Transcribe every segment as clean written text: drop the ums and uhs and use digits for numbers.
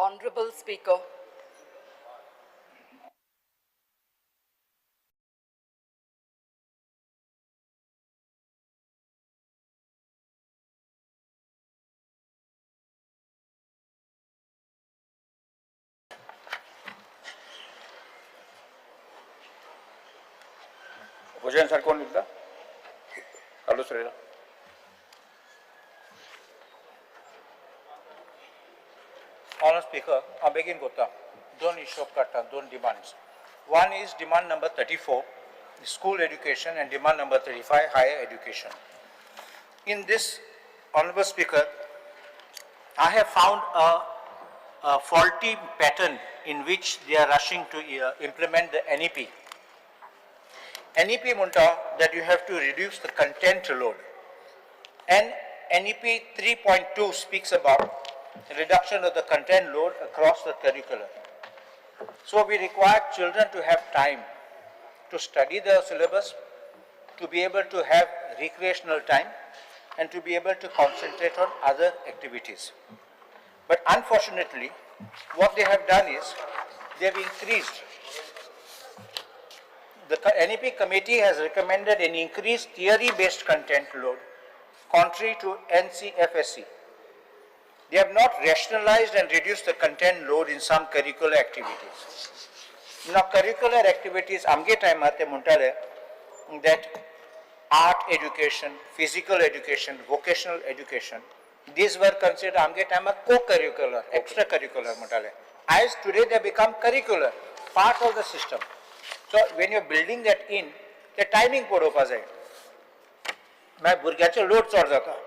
Honorable Speaker, भुजन sir कोण लिखता चालूच राहिला. Honourable Speaker, I begin Gota. Don't issue kata, don't demands. One is demand number 34, school education, and demand number 35, higher education. In this, Honourable Speaker, I have found a faulty pattern in which they are rushing to implement the NEP. NEP munta that you have to reduce the content load. And NEP 3.2 speaks about reduction of the content load across the curriculum. So we require children to have time to study the syllabus, to be able to have recreational time, and to be able to concentrate on other activities. But unfortunately, what they have done is, they have increased. The NEP committee has recommended an increased theory-based content load, contrary to NCFSE. They have not rationalized and reduced the content load in some curricular activities. Now, curricular activities, amge time aate muntale that art education, physical education, vocational education, these were considered amge time co-curricular, extracurricular muntale. As today they become curricular, part of the system. So when you're building that in, the timing पडोवपा जाय. मागीर भुरग्याचो load चड जाता.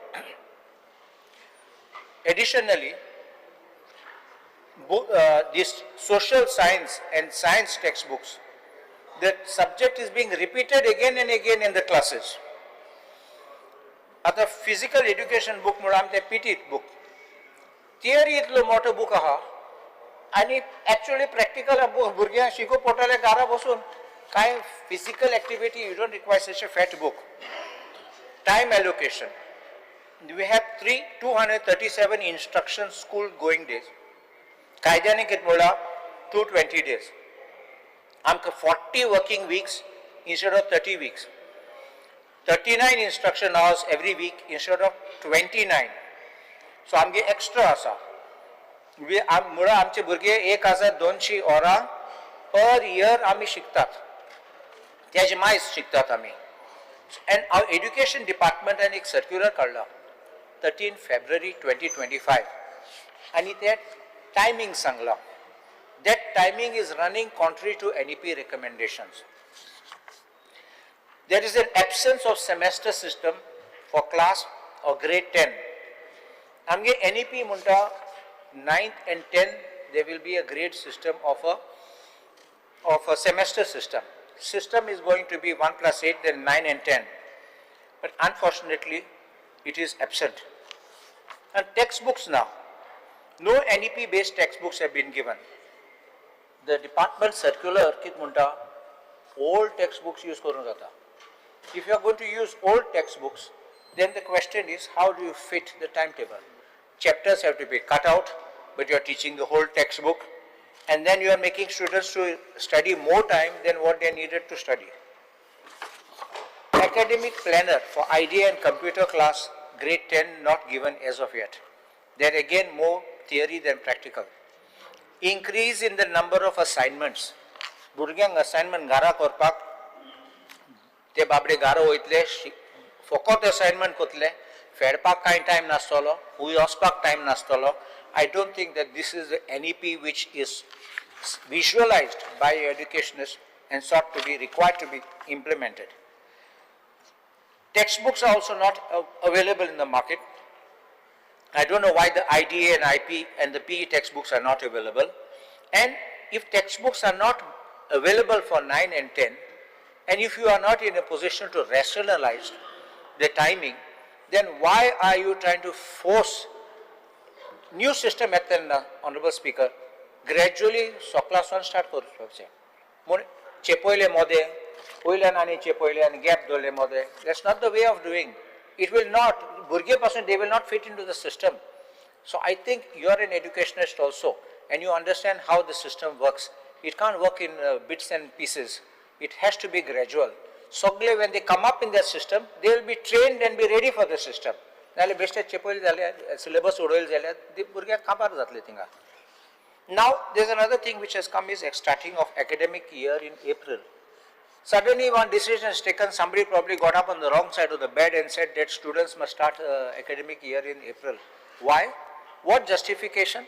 Additionally, this social science and science textbooks, the subject is being repeated again and again in the classes. आता physical education book म्हणून आमचे PT book. Theory इतलो मोठो book आहा आणि actually practical भुरग्यांक शिकूंक पडटले घरा बसून काय physical activity you don't require such a fat book. Time allocation. We have 237 instruction school going days. कायद्याने कितें म्हणला 220 days. आमकां 40 working weeks instead of 30 weeks. 39 instruction hours every week instead of 29. So आमगे extra आसा. म्हणून आमचे भुरगे 1200 hours per year आमी शिकतात. त्याचे मायस शिकतात आमी. And our education department and एक circular काढला 13 February 2025 आणि त्या timing सांगला. That timing is running contrary to NEP recommendations. There is an absence of semester system for class or grade 10. आमगे NEP म्हणटा 9th and 10th there will be a grade system of a semester system. System is going to be 1 plus 8 then 9 and 10. But unfortunately it is absent. And textbooks now, no NEP based textbooks have been given. The department circular kit munta old textbooks use karun jata. If you are going to use old textbooks, then the question is how do you fit the timetable? Chapters have to be cut out, but you are teaching the whole textbook, and then you are making students to study more time than what they needed to study. Academic planner for idea and computer class grade 10 not given as of yet. There again more theory than practical. Increase in the number of assignments. Burgyang assignment gara korpak te babre garo oitle fokot assignment kotle फेडपाक कांय time नासतलो, हुंय वचपाक time नासतलो. I don't think that this is the NEP which is visualized by educationists and sought to be required to be implemented. Textbooks are also not available in the market. I don't know why the IDA and IP and the PE textbooks are not available. And if textbooks are not available for 9 and 10, and if you are not in a position to rationalize the timing, then why are you trying to force new system at the Honorable Speaker? Gradually, so class 1 start करपाचे. म्हण चेपयले मोदे, पयल्यान आनी चेपयले आनी gap दवरले मोदे. That's not the way of doing. It will not, भुरगे पासून they will not fit into the system. So I think you are an educationist also. and you understand how the system works. It can't work in bits and pieces. It has to be gradual. Sogle, when they come up in that system, they will be trained and be ready for the system. नाले बेश्टे chapel जाले syllabus उडोयल जाले ती भुरग्यां काबार जातले थिंगा. Now there is another thing which has come is starting of academic year in April. Suddenly one decision is taken, somebody probably got up on the wrong side of the bed and said that students must start academic year in April. Why? What justification?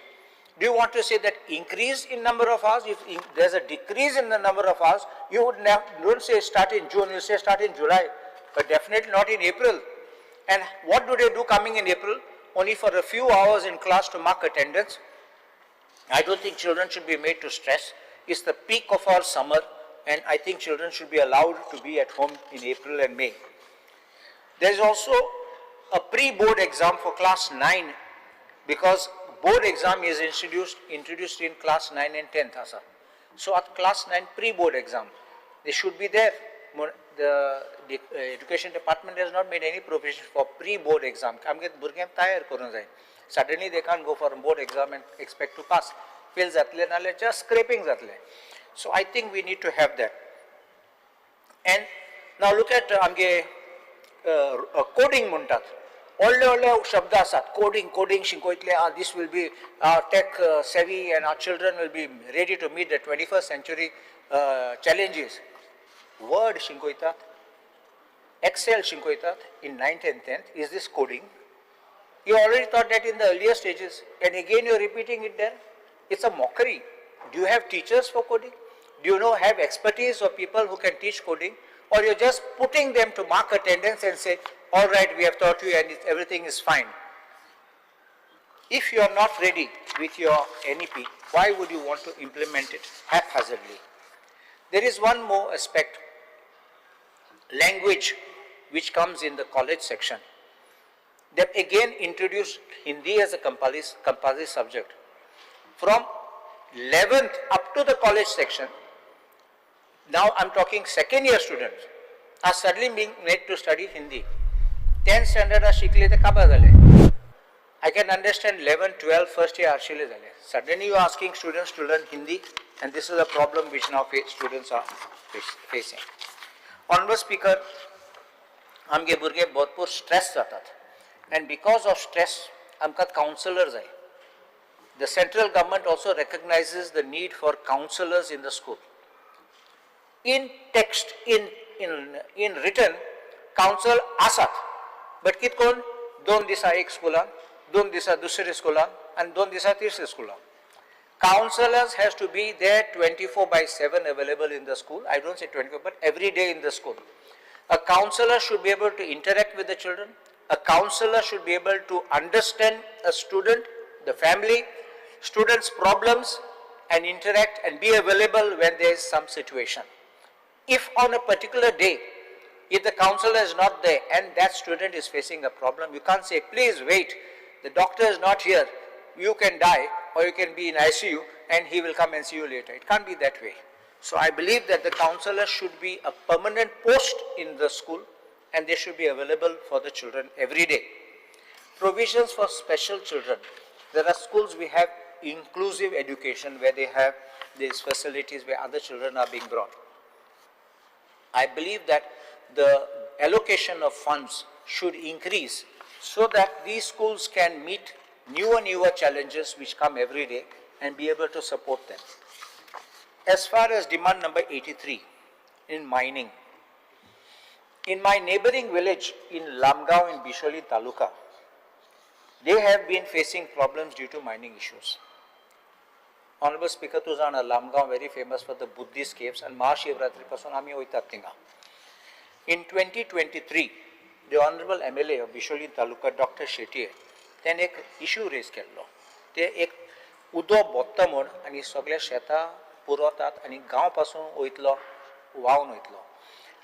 Do you want to say that increase in number of hours? If there's a decrease in the number of hours, you would don't say start in June, you say start in July, but definitely not in April. And what do they do coming in April? Only for a few hours in class to mark attendance. I don't think children should be made to stress. It's the peak of our summer, and I think children should be allowed to be at home in April and May. There is also a pre-board exam for class 9, because board exam is introduced in class 9 and 10th. So at class 9 pre-board exam, they should be there. The education department has not made any provision for pre-board exam. Suddenly they can't go for a board exam and expect to pass. Fail zatle nale just scraping zatle. So I think we need to have that. And now look at coding muntat. All shabda asat, coding shinkoitle, this will be tech savvy and our children will be ready to meet the 21st century challenges. Word shinkoitat, Excel shinkoitat in 9th and 10th, is this coding? You already thought that in the earlier stages, and again you're repeating it there. It's a mockery. Do you have teachers for coding? Do you have expertise of people who can teach coding? Or you're just putting them to mark attendance and say, all right, we have taught you and everything is fine. If you are not ready with your NEP, why would you want to implement it haphazardly? There is one more aspect, language, which comes in the college section. They've again introduced Hindi as a compulsory subject. From 11th up to the college section, now I'm talking second year students, are suddenly being made to study Hindi. 10th standard are shikle te kaba zale. I can understand 11, 12, first year arshile zale. Suddenly you are asking students to learn Hindi, and this is a problem which now students are facing. Honorable Speaker, आमगे भुरगे भरपूर stress जातात. And because of stress, आमकां counselors जाय. The central government also recognizes the need for counselors in the school. In text, in written, counsel asat. But kit कोण 2 दिसा एक स्कूलान, 2 दिसा दुसरे स्कूलान, and 2 दिसा तिसरे स्कूलान. Counselors has to be there 24/7 available in the school. I don't say 24, but every day in the school. A counselor should be able to interact with the children. A counselor should be able to understand a student, the family, students' problems, and interact and be available when there is some situation. If on a particular day, if the counselor is not there and that student is facing a problem, you can't say, please wait, the doctor is not here, you can die or you can be in ICU and he will come and see you later. It can't be that way. So I believe that the counselor should be a permanent post in the school and they should be available for the children every day. Provisions for special children. There are schools we have inclusive education where they have these facilities where other children are being brought. I believe that the allocation of funds should increase so that these schools can meet newer challenges which come every day and be able to support them. As far as demand number 83 in mining, in my neighboring village in Lamgaon in Bisholi Taluka, they have been facing problems due to mining issues. Honorable Speaker, Tuzana Lamgaon very famous for the Buddhist caves and Mahashivratri pasun ami oitat tinga. In 2023, the Honorable MLA of Bisholi Taluka, Dr. Shetty, then एक issue raise केल्लो. ते एक उदो बोत्ता म्हूण आनी सगळे शेतां पुरवतात आनी गांव पासून वयतलो व्हांवन वयतलो.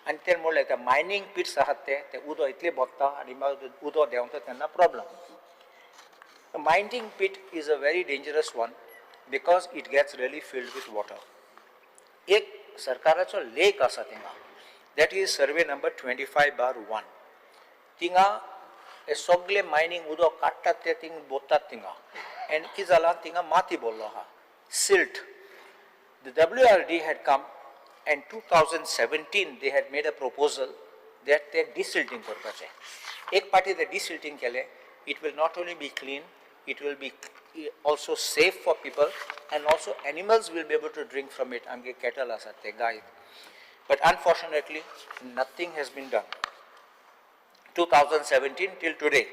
आनी ते म्हणलें ते मायनींग पिट्स आहात ते उदो इतले बोत्ता आनी मागीर उदो देंवता तेन्ना problem. The mining pit is a very dangerous one because it gets really filled with water. एक सरकाराचो लेक आसा थिंगा. That is survey number 25/1. थिंगा हे सगळे मायनींग उदक काडटात ते थिंग बोत्तात थिंगा. And कितें जालां थिंगा माती भरलो आहा. silt. The WRD had come, and 2017 they had made a proposal that they desilting करपाचे. एक पाटी they desilting केले, it will not only be clean, it will be also safe for people, and also animals will be able to drink from it. आमगे cattle आसात ते गाय. But unfortunately, nothing has been done. 2017 till today.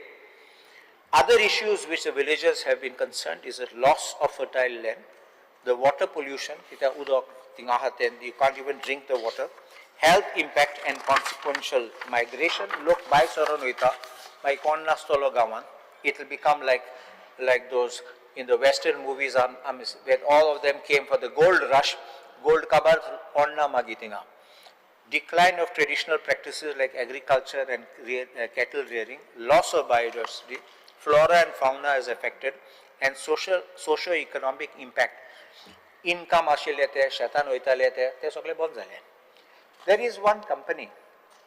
Other issues which the villagers have been concerned is the loss of fertile land, the water pollution, you can't even drink the water, health impact and consequential migration. Look, by Soronoita, by Konnastolo Gawan, it will become like those in the Western movies where all of them came for the gold rush, gold kabar onna magitinga. Decline of traditional practices like agriculture and cattle rearing, loss of biodiversity, flora and fauna is affected, and socio-economic impact. Income ashilete, shaitan oitalete, te sogle bond zale. There is one company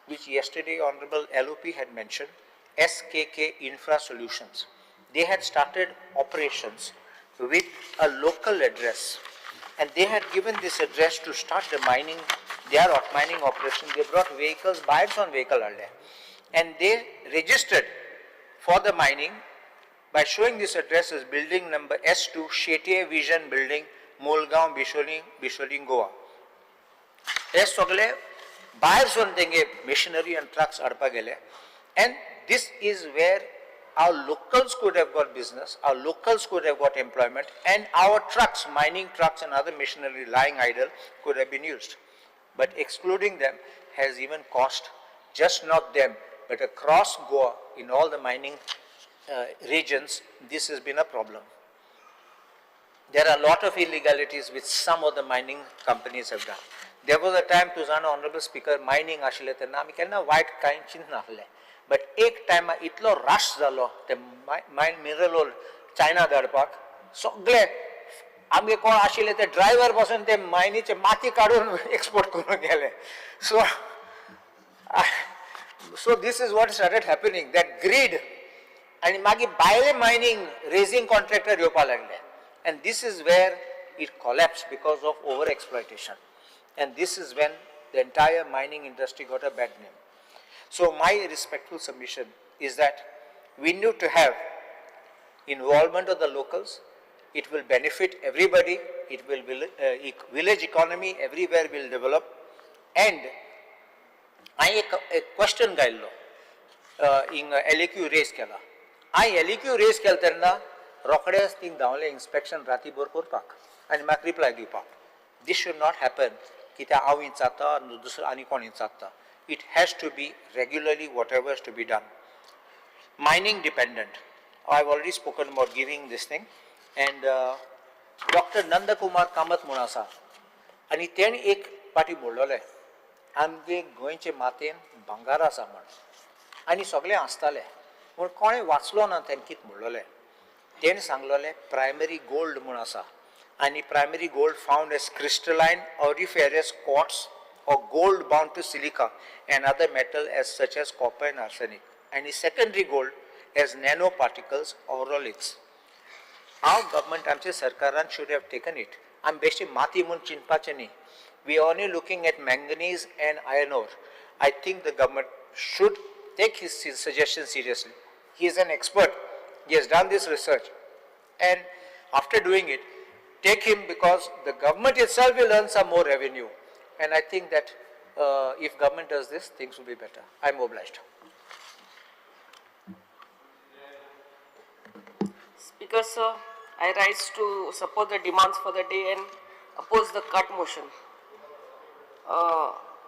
which yesterday Honorable LOP had mentioned, SKK Infra Solutions. They had started operations with a local address, and they had given this address to start the mining, their mining operation. They brought vehicles, buyers on vehicle and they registered for the mining by showing this address as building number S2, Shetye Vision Building, Molgaon, Bisholing, Goa. This sogle buyers on denge machinery and trucks adpa gele, and this is where our locals could have got business, our locals could have got employment, and our trucks, mining trucks and other machinery lying idle could have been used. But excluding them has even cost, just not them, but across Goa, in all the mining regions, this has been a problem. There are a lot of illegalities which some of the mining companies have done. There was a time to Zana Honorable Speaker, mining ashile te na, mikelna white kind chin nahle. But ek time itlo rush zalo, te mine mineral China darpak, sogle आमगे कोण आशिल्ले ते driver पासून ते मायनीचे माती काढून export करून गेले. So this is what started happening, that greed, आणि मागीर भायले mining raising contractor येवपा लागले, and this is where it collapsed because of over exploitation, and this is when the entire mining industry got a bad name. So my respectful submission is that we need to have involvement of the locals. It will benefit everybody, it will village economy everywhere will develop. And I a question gaillo in LEQ raise kela. I LEQ raise kelterna rockades thing downle inspection rati bor korpak and mak reply dipa. This should not happen. Kita aw insata dusra ani kon insata. It has to be regularly whatever is to be done. Mining dependent. I've already spoken about giving this thing. And Dr. Nandakumar Kamath Munasa, आणि तेण एक पाटी बोललोले आमगे गोंयचे मातेन भांगार आसा म्हण आनी सगळे आसताले पूण कोणें वाचलो ना तें कितें म्हणलोले. तेण सांगलोले प्रायमरी गोल्ड म्हूण आसा आनी primary gold found as crystalline auriferous quartz or gold bound to silica and other metal as such as copper and arsenic, and is secondary gold as nanoparticles or ooliths. Our government, आमचे सरकारान should have taken it. आम बेश्टे माती म्हूण चिंतपाचें न्ही. We are only looking at manganese and iron ore. I think the government should take his suggestion seriously. He is an expert. He has done this research, and after doing it, take him, because the government itself will earn some more revenue. And I think that if government does this, things will be better. I am obliged. Speaker, sir, I rise to support the demands for the day and oppose the cut motion.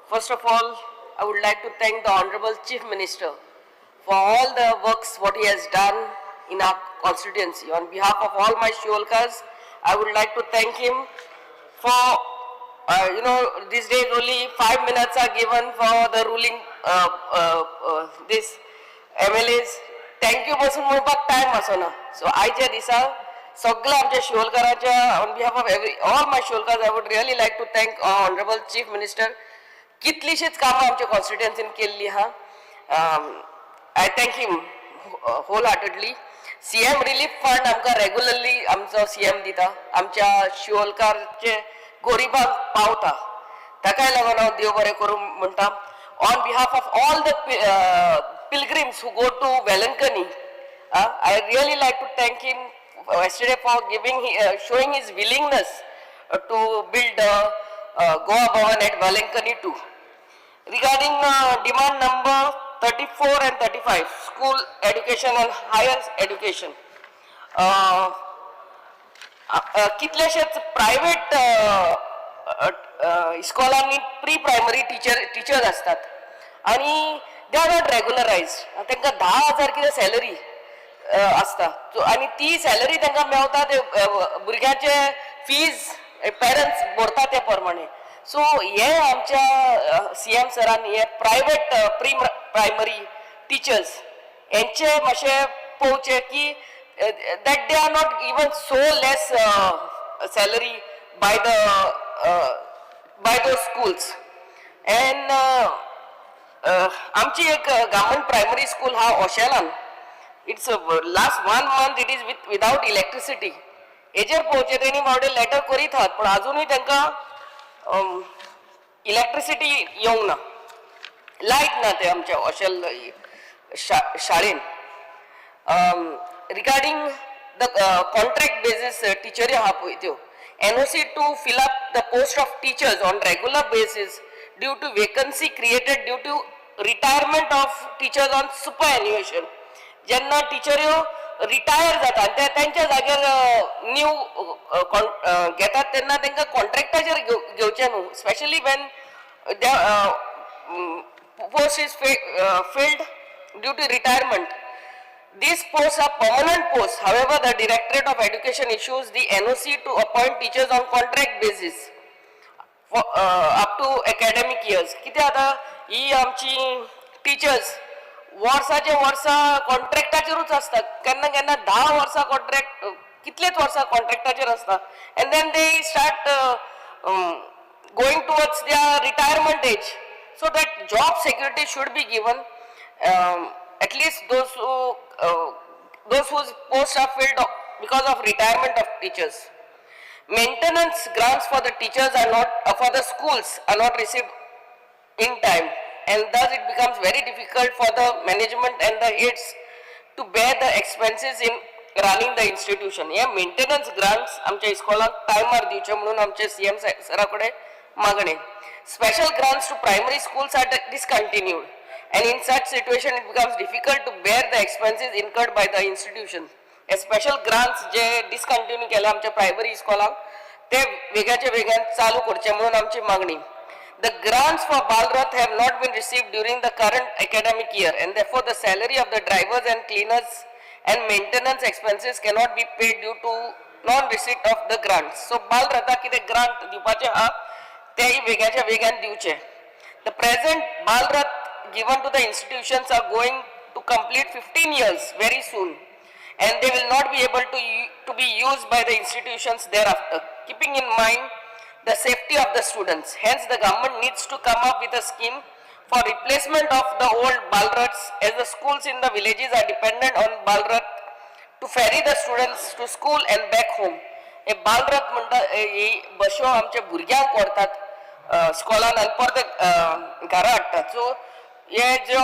First of all, I would like to thank the Honorable Chief Minister for all the works what he has done in our constituency. On behalf of all my Shiolkas, I would like to thank him for these days only 5 minutes are given for the ruling this MLAs. Thank you pasun म्हणपाक time आसना. So आयच्या दिसा सगळ्या आमच्या शिवोलकारांच्या on behalf of all my Shiolkas, I would really like to thank Honorable Chief Minister. कितलीशीच कामां आमच्या कॉन्स्टिट्युएन्सीन केल्ली हा. I thank him wholeheartedly. CM relief fund आमकां रेग्युलरली आमचो सीएम दिता, आमच्या शिवोलकारचे गोरिबांक पावता. ताकाय लागून हांव देव बरें करूं म्हणटा. On behalf of all the pilgrims who go to Velankani, I really like to thank him yesterday for showing his willingness to build Goa Bhavan at Velankani too. Regarding demand number 34 and 35, school education and higher education, कितलेशेच private इस्कॉलांनी pre primary teachers असतात आणि दे are not रेग्युलरायज्ड. तांकां 10,000 कितें salary असता आणि ती salary तांकां मेवता ते भुरग्याचे फीज पेरंट्स भरता ते प्रमाणे. सो हे आमच्या सीएम सरांनी हे प्रायव्हेट प्री प्रायमरी टीचर्स यांचे मातशें पळोवचें की that they are not even so less salary by those schools. And आमची एक गव्हर्नमेंट प्रायमरी स्कूल हा ओशेलान, it's last 1 month it is without electricity. हेजेर पळोवचें तेणी बावडे लेटर करीत आहात पण अजूनही तांकां इलेक्ट्रिसिटी येवंक ना, लायट ना ते आमच्या ओशेल शाळेन. Regarding the contract basis teacher आहा पळय त्यो NOC to fill up the post of teachers on regular basis due to vacancy created due to retirement of teachers on superannuation. जेन्ना टीचर रिटायर जाता ते त्यांच्या जाग्यार न्यू घेतात तेन्ना तांकां कॉन्ट्रॅक्टाचेर घेवचें न्हू, specially Wien post is filled due to retirement. These posts are permanent posts. However, the Directorate of Education issues the NOC to appoint teachers on contract basis for up to academic years. किती आता ही आमची teachers वर्साचे वर्सा कॉन्ट्रॅक्टाचेरूच असतात. केन्ना केन्ना 10 वर्सां contract, कितलेच वर्सां कॉन्ट्रॅक्टाचेर असता. And then they start going towards their retirement age. So that job security should be given. At least those whose posts are filled because of retirement of teachers. Maintenance grants for the teachers are not for the schools are not received in time, and thus it becomes very difficult for the management and the heads to bear the expenses in running the institution. Yeah, maintenance grants आमच्या इस्कॉलाक टायमार दिवचे म्हणून आमचे CM सराकडे मागणे. Special grants to primary schools are discontinued. And in such situation, it becomes difficult to bear the expenses incurred by the institution. A special grants जे discontinue केले आमच्या primary स्कूलांक ते वेगळ्याचे वेगळ्यान चालू करचे म्हणून आमची मागणी. The grants for Balrath have not been received during the current academic year, and therefore the salary of the drivers and cleaners and maintenance expenses cannot be paid due to non-receipt of the grants. So Balratha कितें grant दिवपाचे हा तेही वेगळ्याच्या वेगळ्यान दिवचे. The present Balrath given to the institutions are going to complete 15 years very soon, and they will not be able to be used by the institutions thereafter, keeping in mind the safety of the students. Hence the government needs to come up with a scheme for replacement of the old Balraths, as the schools in the villages are dependent on Balrath to ferry the students to school and back home. हे बालरथ म्हणटा ही बसो आमच्या भुरग्यांक व्हरतात स्कॉलान आनी परत घरा हाडटात. सो हे जो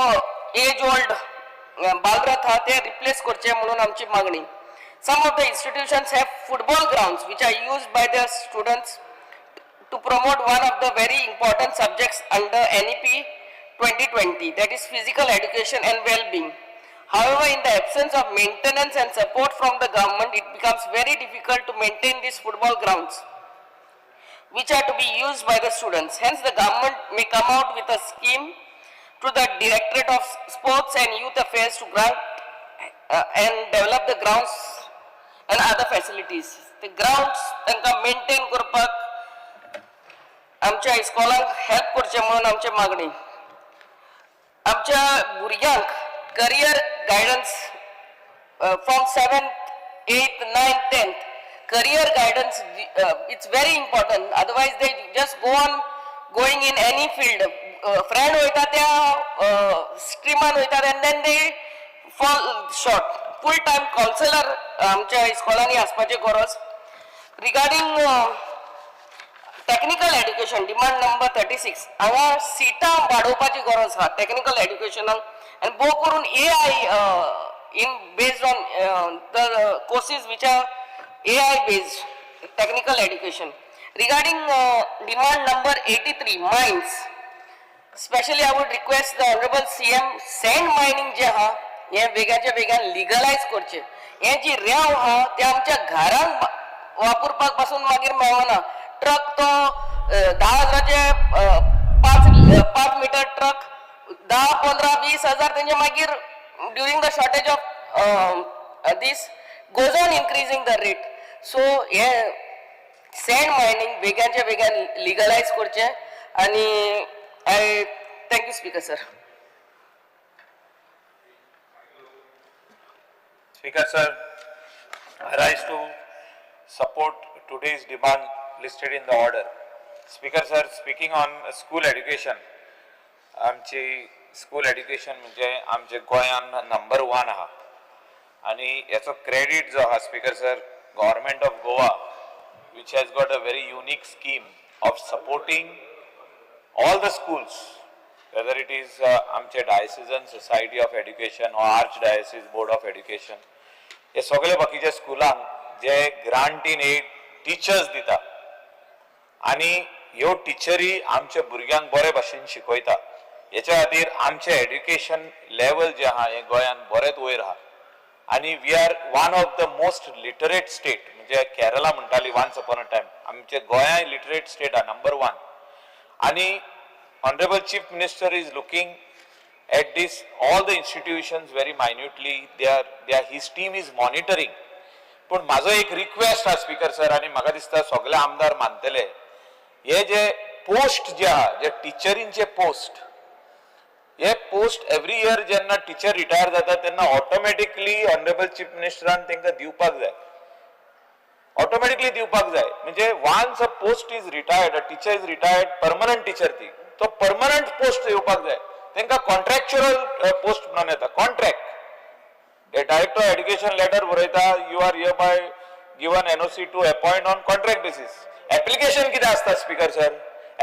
एज ओल्ड बालरथ हा ते रिप्लेस करचे म्हणून आमची मागणी. Some of the institutions have football grounds which are used by their students to promote one of the very important subjects under NEP 2020, that is physical education and well-being. However, in the absence of maintenance and support from the government, it becomes very difficult to maintain these football grounds, which are to be used by the students. Hence, the government may come out with a scheme to the Directorate of Sports and Youth Affairs to grant and develop the grounds and other facilities. The grounds तांकां maintain करपाक आमच्या इस्कॉलांक help करचे म्हणून आमची मागणी. आमच्या भुरग्यांक career guidance from 7th, 8th, 9th, 10th. Career guidance, it's very important. Otherwise, they just go on going in any field. Friend होता त्या streaman होता, and then they fall short. Full time counsellor आमच्या इस्कॉलांनी आसपाची गरज. Regarding technical education demand number 36 हांगा सिटां वाडोवपाची गरज आहा टेक्निकल एड्युकेशनाक आनी भोव करून AI in based on the courses which are AI based technical education. Regarding demand number 83 mines, especially I would request the honorable CM sand mining जे आहा हे वेगाच्या वेगान legalize करचे. हे जी रेंव आहा ते आमच्या घरान वापरपाक पासून मागीर मेळना. ट्रक तो 10,000चे 5 मीटर ट्रक 10, 15, 20,000 तेंचे मागीर during the shortage of this goes on increasing the rate. So sand mining वेगाच्या वेगान legalize करचे आणि I thank you speaker sir. Speaker sir, I rise to support today's demand listed in the order. Speaker sir, speaking on school education, आमची school education म्हणजे आमचे गोंयान number 1 आहा आणि याचो क्रेडिट जो आहा speaker sir government of Goa which has got a very unique scheme of supporting all the schools, whether it is आमचे Diocesan Society of Education or Archdiocese Board of Education, हे सगळे बाकीचे स्कुलांक जे ग्रांट इन एड टीचर्स दिता आणि ह्यो टीचरी आमच्या भुरग्यांक बरे भाशेन शिकयता. याच्या खातीर आमचे एड्युकेशन लेवल जे आहा हे गोंयान बरेच वयर आहा आणि we are one of the most literate state. म्हणजे केरला म्हणटाली वन्स अपॉन अ टायम, आमचे गोंया लिटरेट स्टेट आहा नंबर 1. आणि honourable chief minister is looking at this all the institutions very minutely. His team is monitoring. पण माझो एक request हा स्पीकर सर आणि म्हाका दिसता सगळे आमदार मानतले, हे जे पोस्ट जे आहा जे टीचरींचे पोस्ट, हे पोस्ट एवरी इयर जेन्ना टीचर रिटायर जाता तेन्ना ऑटोमॅटिकली ऑनरेबल चीफ मिनिस्टरान तांकां दिवपाक जाय, ऑटोमॅटिकली दिवपाक जाय. म्हणजे once a post is retired, a teacher is retired, permanent teacher ती तो परमनंट पोस्ट येवपाक जाय. तांकां कॉन्ट्रॅक्च्युअल पोस्ट म्हणून येता, contract. The director of education letter बरयता, you are hereby given NOC to appoint on contract basis. Application किती असता speaker sir?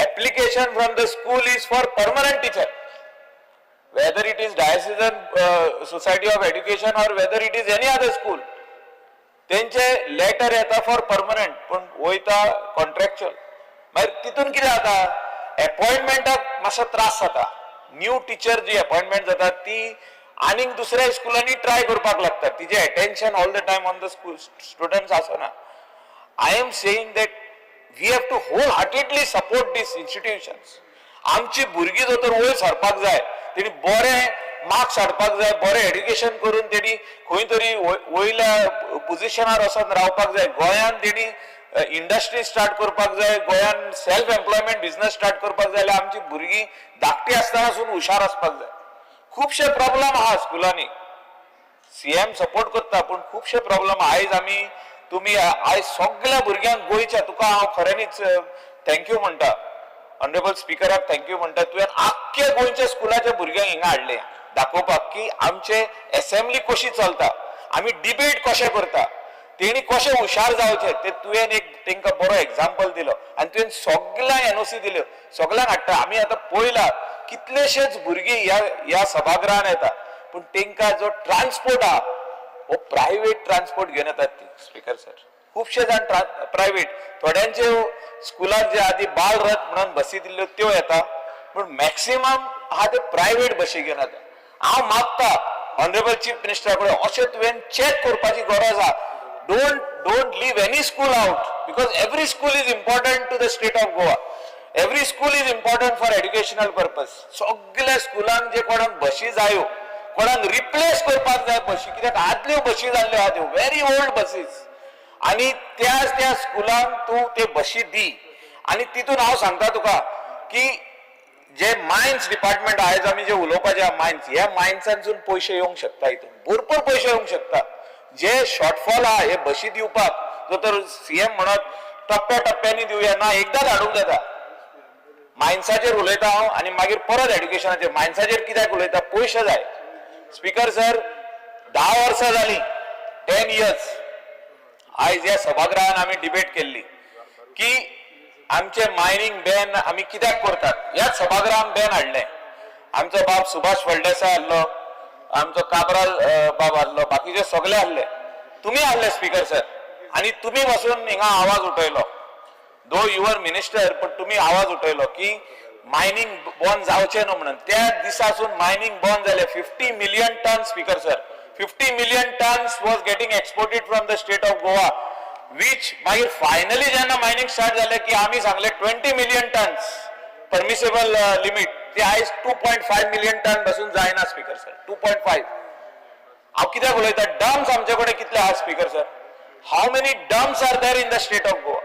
Application from the school is for permanent teacher. Whether it is Diocesan Society of Education or whether it is any other school, त्यांचे letter येता for permanent, पण वयता contractual. मागीर तितून कितें जाता, अपॉइंटमेंटाक मातसो त्रास जाता. न्यू टीचर जी अपॉइंटमेंट जाता ती आनीक दुसऱ्या स्कुलांनी ट्राय करपाक लागतात, तिचे attention all the time on the school students आसना. I am saying that we have to wholeheartedly support these institutions. आमची भुरगीं जर तर वयर सरपाक जाय, तेणी बरे मार्क्स हाडपाक जाय, बरें एड्युकेशन करून तेणी खंय तरी वयल्या पोजिशनार वचून रावपाक जाय. गोंयान तेणी इंडस्ट्री स्टार्ट करपाक जाय, गोंयान सेल्फ एम्प्लॉयमेंट बिझनेस स्टार्ट करपाक जाय जाल्यार आमची भुरगीं धाकटी आसतनासून हुशार आसपाक जाय. खुबशे प्रॉब्लेम आहा स्कुलांनी. सीएम सपोर्ट करता पण खुबशे प्रॉब्लेम आयज आमी तुमी आयज सगळ्या भुरग्यांक गोंयच्या, तुका हांव खऱ्यांनीच थँक्यू म्हणटा, ऑनरेबल स्पीकराक थँक्यू म्हणटा, तुवें आख्खे गोंयच्या स्कुलाच्या भुरग्यांक हिंगा हाडले दाखोवपाक की आमचे असेंब्ली कशी चलता, आमी डिबेट कशें करता, तेणी कशें हुशार जावचे ते तुवें एक तांकां बरो एग्जाम्पल दिलो आनी तुवें सगळ्यांक एनओसी दिल्यो, सगळ्यांक हाडटा. आमी आतां पळयला कितलेशेच भुरगीं ह्या सभागृहान येता, पण तांकां जो ट्रान्सपोर्ट आहा हो प्रायव्हेट ट्रान्सपोर्ट घेवन येतात ती स्पीकर सर. खुबशे जाण प्रायव्हेट, थोड्यांचे स्कुलाक जे आदी बाल रथ म्हणून बसी दिल्ल्यो त्यो येता, पण मॅक्सिमम आहा ते प्रायव्हेट बसी घेवन येता. हांव मागता ऑनरेबल चीफ मिनिस्टरा कडेन अशें तुवें चॅक करपाची गरज आहा. Don't leave any school out, because every school is important to the state of Goa. Every school is important for educational purpose. सगळ्या स्कुलांक जे कोणाक बशी जायो, कोणाक रिप्लेस करपाक जाय बशी, कित्याक आदल्यो बशी जाल्ल्यो आहा त्यो व्हेरी ओल्ड बसीस, आनी त्या स्कुलांक तूं ते बशी दी. आनी तितून हांव सांगता तुका की जे मायन्स डिपार्टमेंट आयज आमी जे उलोवपाचे आहा मायन्स, ह्या मायन्सांसून पयशे येवंक शकता, हितून भरपूर पयशे येवंक शकता. जे शॉर्टफॉल आहा हे बशी दिवपाक जो तर सीएम म्हणत टप्प्या टप्प्यांनी दिवया ना, एकदांच हाडूंक जाता. मायन्साचेर उलयता हांव आनी मागीर परत एड्युकेशनाचेर. मायन्साचेर कित्याक उलयता, पयशे जाय. स्पीकर सर, 10 वर्सां जाली 10 years आयज ह्या सभागृहान आमी डिबेट केल्ली की आमचे मायनिंग बॅन आमी कित्याक करतात. ह्याच सभागृहान बॅन हाडलें. आमचो बाब सुभाष फळदेसाय आहलो, आमचो काबराल बाब आहलो, बाकीचे सगळे आहले. तुम्ही आहले स्पीकर सर आणि तुम्ही बसून हिंगा आवाज उठयलो. दो युवर मिनिस्टर पण तुम्ही आवाज उठयलो की मायनिंग बंद जावचें न्हू म्हणून. त्या दिसासून मायनिंग बंद जालें. 50 million ton speaker sir, 50 million tons was getting exported from the state of Goa, which मागीर फायनली जेन्ना मायनिंग स्टार्ट जालें की आमी सांगले 20 million tons परमिसेबल लिमिट, ते आयज 2.5 million टन पासून जायना स्पीकर सर. 2.5. हांव कित्याक उलयता, डम्स आमचे कडेन कितले आहा speaker sir? How many dumps are there in the state of Goa?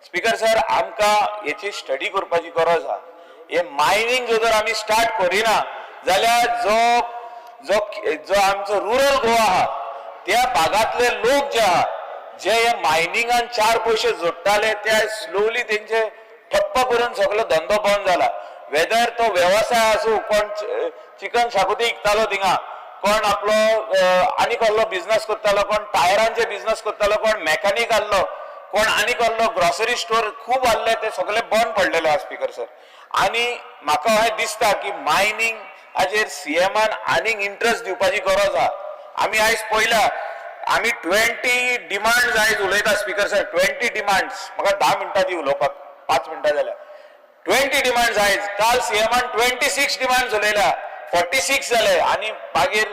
Speaker sir आमकां हेची स्टडी करपाची गरज आहा. हे मायनिंग जर आमी स्टार्ट करिना जाल्यार जो आमचो रुरल गोवा आहा त्या भागातले लोक जे आहा जे हे मायनिंगान 4 पयशे जोडटाले ते स्लोली तेंचे ठप्प करून सगळो धंदो बंद जाला. वेदर तो व्यवसाय आसूं, कोण चिकन शाकोती विकतालो थिंगा, कोण आपलो आनी कसलो बिझनेस करतालो, कोण टायरांचे बिझनेस करतालो, कोण मेकॅनिक आहलो, कोण आनी कसलो ग्रॉसरी स्टोर खूब आहले, ते सगळे बंद पडलेले आहा स्पीकर सर. आनी म्हाका अशें दिसता की मायनिंग हाजेर सीएमान आनीक इंट्रस्ट दिवपाची गरज आहा. आमी आयज पळयला आमी 20 डिमांड्स आयज उलयता स्पीकर सर. 20 डिमांड्स. म्हाका 10 मिनटां दी उलोवपाक, 5 मिनटां जाल्या. 20 डिमांड्स आयज. काल सीएमान 26 डिमांड्स उलयल्या, 46 जाले. आनी मागीर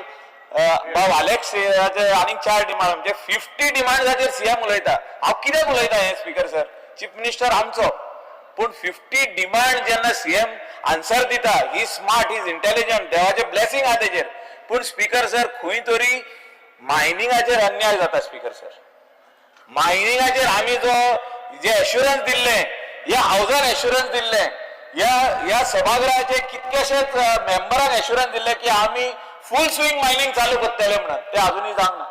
भाव अलेक्स आनीक 4 डिमांड, म्हणजे 50 डिमांड्साचेर सीएम उलयता. हांव कित्याक उलयता हें स्पीकर सर? चीफ मिनिस्टर आमचो, पूण 50 डिमांड जेन्ना सीएम आन्सर दिता, ही स्मार्ट, ही इज इंटेलिजंट, देवाचे ब्लेसिंग आहा तेजेर. पूण स्पीकर सर खंय तरी मायनिंगाचेर अन्याय जाता स्पीकर सर. मायनिंगाचेर आमी जे एश्युरन्स दिल्ले, ह्या हावजान एश्युरन्स दिल्ले, ह्या सभागृहाचे कितकेशेच मेंबरांक एश्युरन्स दिल्ले की आमी फुल स्विंग मायनिंग चालू करतले म्हणून. ते अजूनही जावना.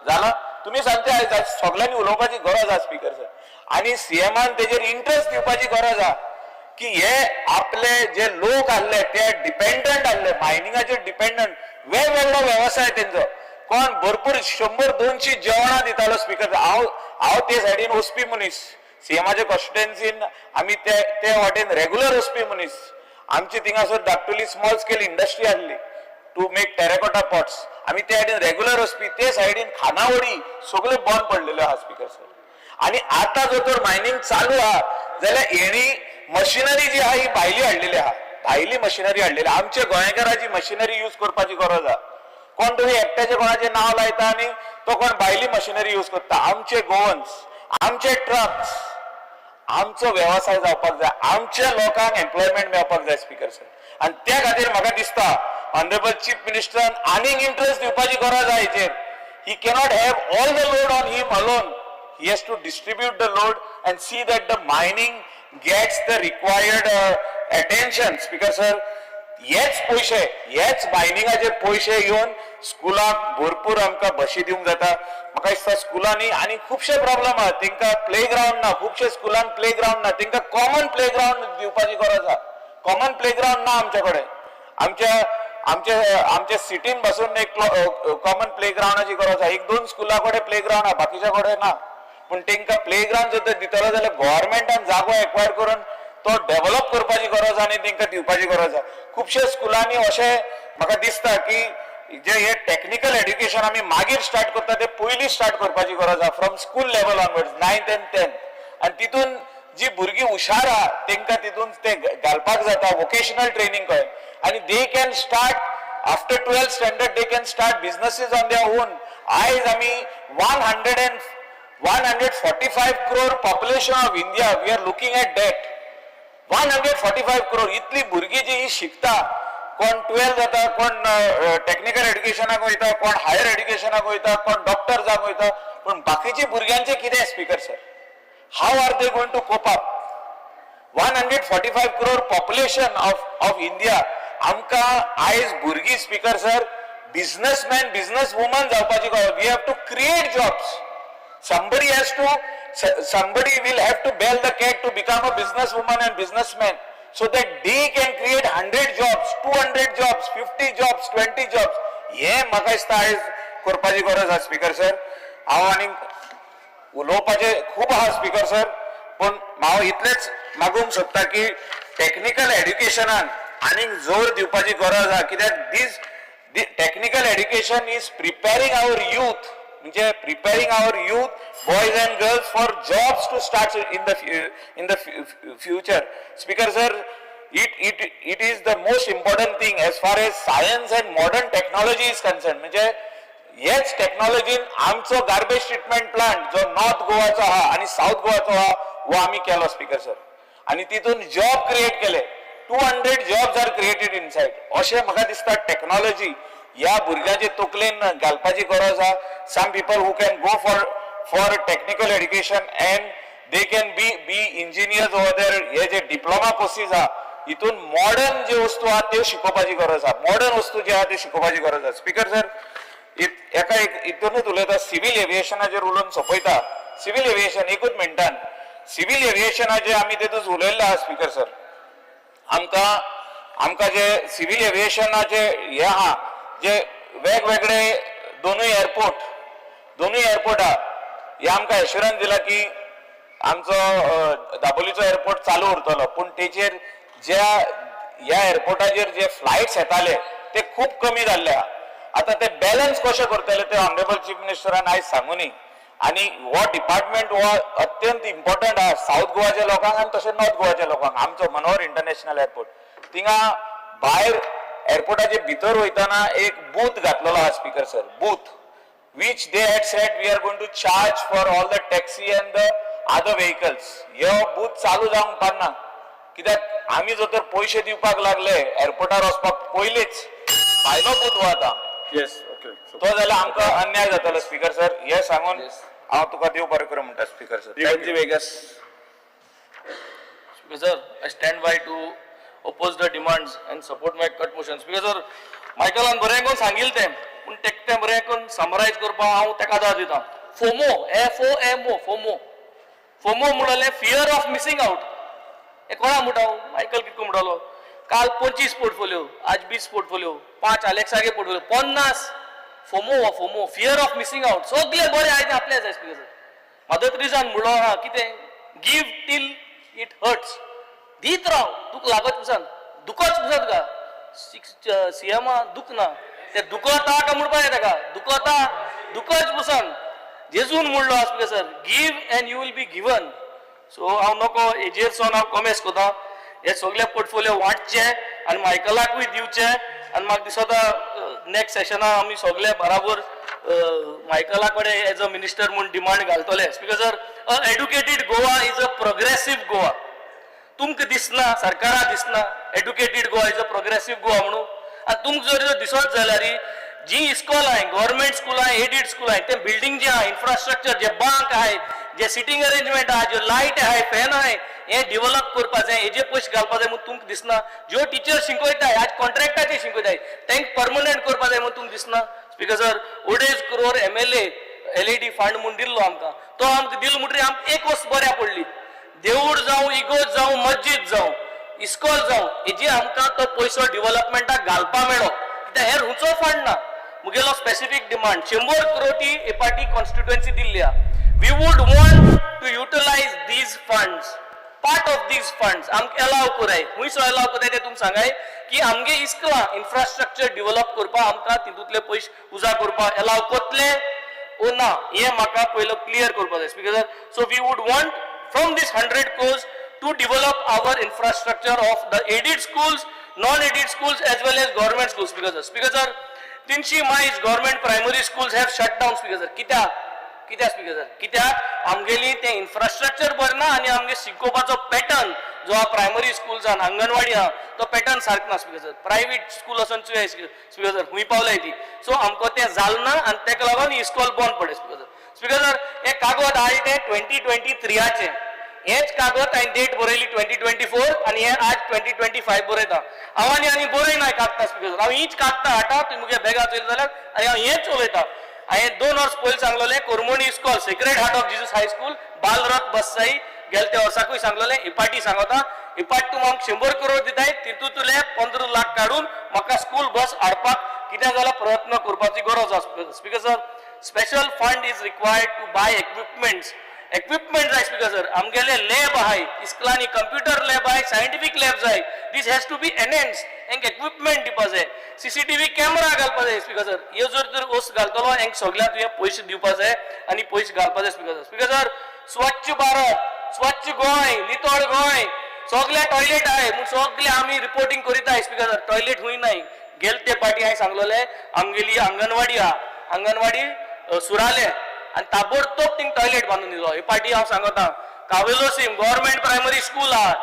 जाला? तुम्ही सांगता आयज सगळ्यांनी उलोवपाची गरज आहा स्पीकर सर. आनी सीएमान तेजेर इंट्रस्ट दिवपाची गरज आहा की हे आपले जे लोक आहले ते डिपेंडंट आहले, मायनिंगाचेर डिपेंडंट, वेगवेगळो व्यवसाय तेंचो. कोण भरपूर 100-200 जेवणां दितालो स्पीकर. हांव ते सायडीन वचपी मनीस, सीएमाच्या कॉन्स्टिट्युएन्सीन आमी ते वाटेन रेग्युलर वचपी मनीस. आमची थिंगासर धाकटुली स्मॉल स्केल इंडस्ट्री आहली टू मेक टेरेकोटा पॉट्स. आमी ते सायडीन रेग्युलर वचपी. ते सायडीन खानावळी सगळे बंद पडलेले आहा स्पीकर सर. आनी आतां जर तर मायनिंग चालू आहा जाल्यार हेणी मशिनरी जी आहा ही भायली हाडलेली आहा. भायली मशिनरी हाडलेली. आमच्या गोंयकाराची मशिनरी यूज करपाची गरज आहा. कोण तरी एकट्याचे कोणाचे नांव लायता आनी तो कोण भायली मशिनरी यूज करता. आमचे गोवन्स, आमचे ट्रक्स, आमचो व्यवसाय जावपाक जाय, आमच्या लोकांक एम्प्लॉयमेंट मेळपाक जाय स्पीकर सर. आनी त्या खातीर म्हाका दिसता ऑनरेबल चीफ मिनिस्टरान आनीक इंट्रस्ट दिवपाची गरज आहा हेचेर. He cannot have all the load on him alone. He has to distribute the load and see that the mining gets the required attention. Speaker sir, हेच पैसे, हेच मायनिंगाचे पैसे घेवन स्कुलाक भरपूर आमकां बशी दिवंक जाता. म्हाका दिसता स्कुलांनी आनी खुबशे प्रॉब्लेम आहा. तांकां प्लेग्रावंड ना, खुबशे स्कुलान प्लेग्रावंड ना. तांकां कॉमन प्लेग्रावंड दिवपाची गरज आहा. कॉमन प्लेग्रावंड ना आमचे कडेन. आमच्या सिटीन बसून एक कॉमन प्लेग्रावंडाची गरज आहा. 1-2 स्कुला कडेन प्लेग्रावंड आहा, बाकीच्या कडेन ना. पूण तांकां प्लेग्रावंड जर दितलो जाल्यार गव्हर्मेंटान जागो एक्वायर करून तो डेव्हलप करपाची गरज आनी तांकां दिवपाची गरज आहा. खुबशे स्कुलांनी अशें म्हाका दिसता की जे हे टेक्निकल एड्युकेशन आमी मागीर स्टार्ट करता ते पयलीं स्टार्ट करपाची गरज आहा, from school level onwards, 9th and 10th. आनी तितून जी भुरगीं हुशार आहा तांकां तितून ते घालपाक जाता वोकेशनल ट्रेनिंग कळ्ळें. आनी they can start after 12th standard, they can start businesses on their own. आयज आमी 145 crore population of India, we are looking at that. 145 crore. इतली भुरगीं जी शिकता, कोण 12 जाता, कोण टेक्निकल एड्युकेशनाक वयता, कोण हायर एड्युकेशनाक वयता, कोण डॉक्टर जावंक वयता. पूण बाकीची भुरग्यांचे कितें speaker sir? How are they going to cope up? 145 crore population of India. आमकां आयज भुरगीं speaker sir businessman, business woman जावपाची गरज. We have to create jobs. Somebody will have to bail the cat to become a businesswoman and businessman, so that they can create 100 jobs, 200 jobs, 50 jobs, 20 jobs. हे म्हाका दिसता आयज करपाची गरज आहा speaker sir. हांव आनी उलोवपाचे खूब आहा स्पीकर सर, पण हांव इतलेंच मागूंक सोदता की टेक्निकल एड्युकेशनान आनीक जोर दिवपाची गरज आहा, कित्याक this technical education is preparing our youth, म्हणजे preparing our youth boys and girls for jobs to start in the future. Speaker sir, it is the most important thing as far as science and modern technology is concerned. म्हणजे हेच टेक्नॉलॉजीन आमचो garbage treatment plant जो north गोवाचो आहा आणि south गोवाचो आहा वो आमी केलो स्पीकर सर, आणि तितून जॉब क्रिएट केले. 200 जॉब्स आर क्रिएटेड इनसाइड. अशें म्हाका दिसता टेक्नॉलॉजी ह्या भुरग्यांचे तकलेन घालपाची गरज आहा. Some people who can go for technical education and they can be engineers over there. हे जे डिप्लोमा कोर्सीस आहा हितून मॉडर्न जे वस्तू आहा त्यो शिकोवपाची गरज आहा, मॉडर्न वस्तू जे आहा त्यो शिकोवपाची गरज आहा. स्पीकर सर, एका हितूनच उलयता, सिव्हिल एव्हिएशनाचेर उलोवन सोंपयता. सिव्हिल एव्हिएशन एकूच मिनटान, सिव्हिल एव्हिएशनाचेर आमी तेतूंच उलयल्लें आहा स्पीकर सर. आमकां जे सिव्हिल एव्हिएशनाचे हे आहा, जे वेगवेगळे दोनूय एअरपोर्ट आहा, हे आमकां एश्युरन्स दिला की आमचो दाबोलीचो एअरपोर्ट चालू उरतलो, पूण तेचेर ज्या ह्या एअरपोर्टाचेर जे फ्लायट्स येताले ते खूप कमी जाल्ले आहा. आता ते बॅलन्स कशें करतले ते ऑनरेबल चीफ मिनिस्टरान आयज सांगुनी. आणि हो डिपार्टमेंट हो अत्यंत इम्पॉर्टंट आहा साऊथ गोवाच्या लोकांक आणि तशें नॉर्थ गोवाच्या लोकांक. आमचो मनोहर इंटरनॅशनल एअरपोर्ट, थिंगा भायर एअरपोर्टाचे भितर वयताना एक बूथ घातलेलो आहा speaker sir, booth which they had said we are going to charge for all the taxi and the other vehicles. ह्यो बूथ चालू जावंक पारना, कित्याक आमी जर तर पयशे दिवपाक लागले एअरपोर्टार वचपाक पयलींच भायलो बूथ वता येस, ओके. तो जाल्यार आमकां अन्याय जातलो स्पीकर सर. हे सांगून हांव तुका देव बरें करूं म्हणटा speaker sir. Thank you Viegas. Speaker sir, I stand by to oppose the demands and support my cut motion. Speaker sir, Michaelan बरें करून सांगिल्लें तें, पूण तें बरें करून समरायज करपाक हांव तेका दाद दितां. फोमो, FOMO, फोमो म्हणलें फियर ऑफ मिसिंग आउट. हे कोणा म्हणटा मायकल कितको म्हणटालो, काल 25 पोर्टफोलिओ, आज 20 पोर्टफोलिओ, 5 अलेक्सागे portfolio, 50 FOMO, fear of missing out. सगळे बरें आयज आपले जाय स्पीकर सर. मदत रिझन म्हणलो हा कितें, गिव टील इट हर्ट्स. दीत राव, दूख लागत पुसान, दुखच पुसत का सीएम दुख ना ते दुखता का म्हणपाक येता का, दुखच पुसान जेजून म्हणलो speaker sir, give and you will be given. So हांव नको हेजेर सोन हांव कमेंट्स कोता. हे सगळे पोर्टफोलिओ वांटचे आनी मायकलाकूय दिवचे, आनी म्हाका दिसता नेक्स्ट सेशनाक आमी सगळे बराबर मायकला कडेन एज अ मिनिस्टर म्हणून डिमांड घालतले. Speaker sir, a educated Goa is a progressive Goa. तुमकां दिसना, सरकाराक दिसना educated Goa is a progressive Goa म्हणून. आनी तुमकां जर दिसत जाल्यार जी इस्कॉल आहाय, गव्हर्मेंट स्कूल आहाय, एडीड स्कूल आहाय, ते बिल्डिंग जे आहा, इन्फ्रास्ट्रक्चर जे बांक आहाय, जे सिटींग अरेंजमेंट आहा, जे लायट आहाय, फॅन आहाय, हे डेव्हलप करपा जाय, हेजे पयशे घालपा जाय म्हणून तुमकां दिसना. ज्यो टीचर शिकयताय आज कॉन्ट्रॅक्टाचे शिकयताय तांकां परमनंट करपा जाय म्हणून तुमकां दिसना. Speaker sir, 2.5 crore MLA LED fund म्हणून दिल्लो आमकां, तो आमकां दिलो म्हणटरी आमकां एक वस्त बऱ्या पडली. देवूळ जावं, इगोज जावं, मस्जिद जावं, इस्कॉल जावं, हेजी आमकां तो पयसो डेव्हलपमेंटाक घालपा मेळ्ळो, कित्याक हेर हुंचो फंड ना. मुगेलो स्पेसिफीक डिमांड 100 करोडी ए पार्टी कॉन्स्टिट्युएन्सी दिल्ली आहा. We would want to utilize these funds, part of these funds आमकां अलाव कराय. खुंयसो अलाव कराय ते तुमकां सांगाय की आमगे इस्कलां इन्फ्रास्ट्रक्चर डेव्हलप करपाक आमकां तितूंतले पयशे उजा करपाक अलाव कोतले ओ ना, हे म्हाका पयलो क्लियर करपाक जाय speaker sir. So we would want from this 100 crores to develop our infrastructure of the aided schools, non-aided schools as well as government schools. Speaker sir, 300 miles government primary schools have shut down. Speaker sir, कित्याक speaker sir, कित्याक आमगेली ते infrastructure बरें ना आनी आमगे शिकोवपाचो pattern जो आहा प्रायमरी स्कूल्सान, अंगणवाडी आहा, तो पॅटर्न सारको ना स्पीकर सर. प्रायवेट स्कूल वचून स्पीकर सर खूंय पावलाय ती. सो आमकां तें जालें ना आनी तेका लागून इस्कॉल बंद पडले स्पीकर सर. स्पीकर सर, हे कागद आयले ते 2023चे, हेच कागद हांवें डेट बरयली 2024 आनी हे आज 2025 बरयता. हांव आनी बरयनाय कागदां स्पीकर सर, हांव हीच कागदां हाडटा, तुमी मुगे बॅगां चोयली जाल्यार, आनी हांव हेच उलयता. हांवें 2 वर्स पयलीं सांगलेलें कोरमोणी इस्कॉल, sacred heart of Jesus high school, Balrath बससाई, गेल्या त्या वर्साकूय सांगलेलें, इपाटी सांगता, इपाट तूं म्हाका 100 करोड दिताय, तितूंतले 15 लाख काडून म्हाका स्कूल बस हाडपाक कित्याक जाल्यार प्रयत्न करपाची गरज आसा speaker sir. Special fund is required to buy equipment जाय स्पीकर सर. आमगेले लॅब आहाय इस्कलांनी कंप्युटर लॅब आहाय सायंटिफीक लॅब जाय. This has to be enhanced. हेंक इक्विपमेंट दिवपा जाय. CCTV कॅमेरा घालपा जाय स्पीकर सर. ह्यो जर वस्त घालतलो हेंक सगळ्यांक तुवें पयशे दिवपा जाय आनी पयशे घालपा जाय स्पीकर सर. स्पीकर सर स्वच्छ भारत, स्वच्छ गोंय, नितळ गोंय, सगळे टॉयलेट आहे म्हूण सगळे आमी रिपोर्टिंग करीताय स्पीकर सर. टॉयलेट हुंय नाय. गेल ते पाटी हांवें सांगलोले आमगेली अंगणवाडी आहा, अंगणवाडी सुराले आनी ताबडतोब थिंग टॉयलेट बांदून दिलो. हे पाटी हांव सांगता कावेलोसीम गव्हर्नमेंट प्रायमरी स्कूल आहा,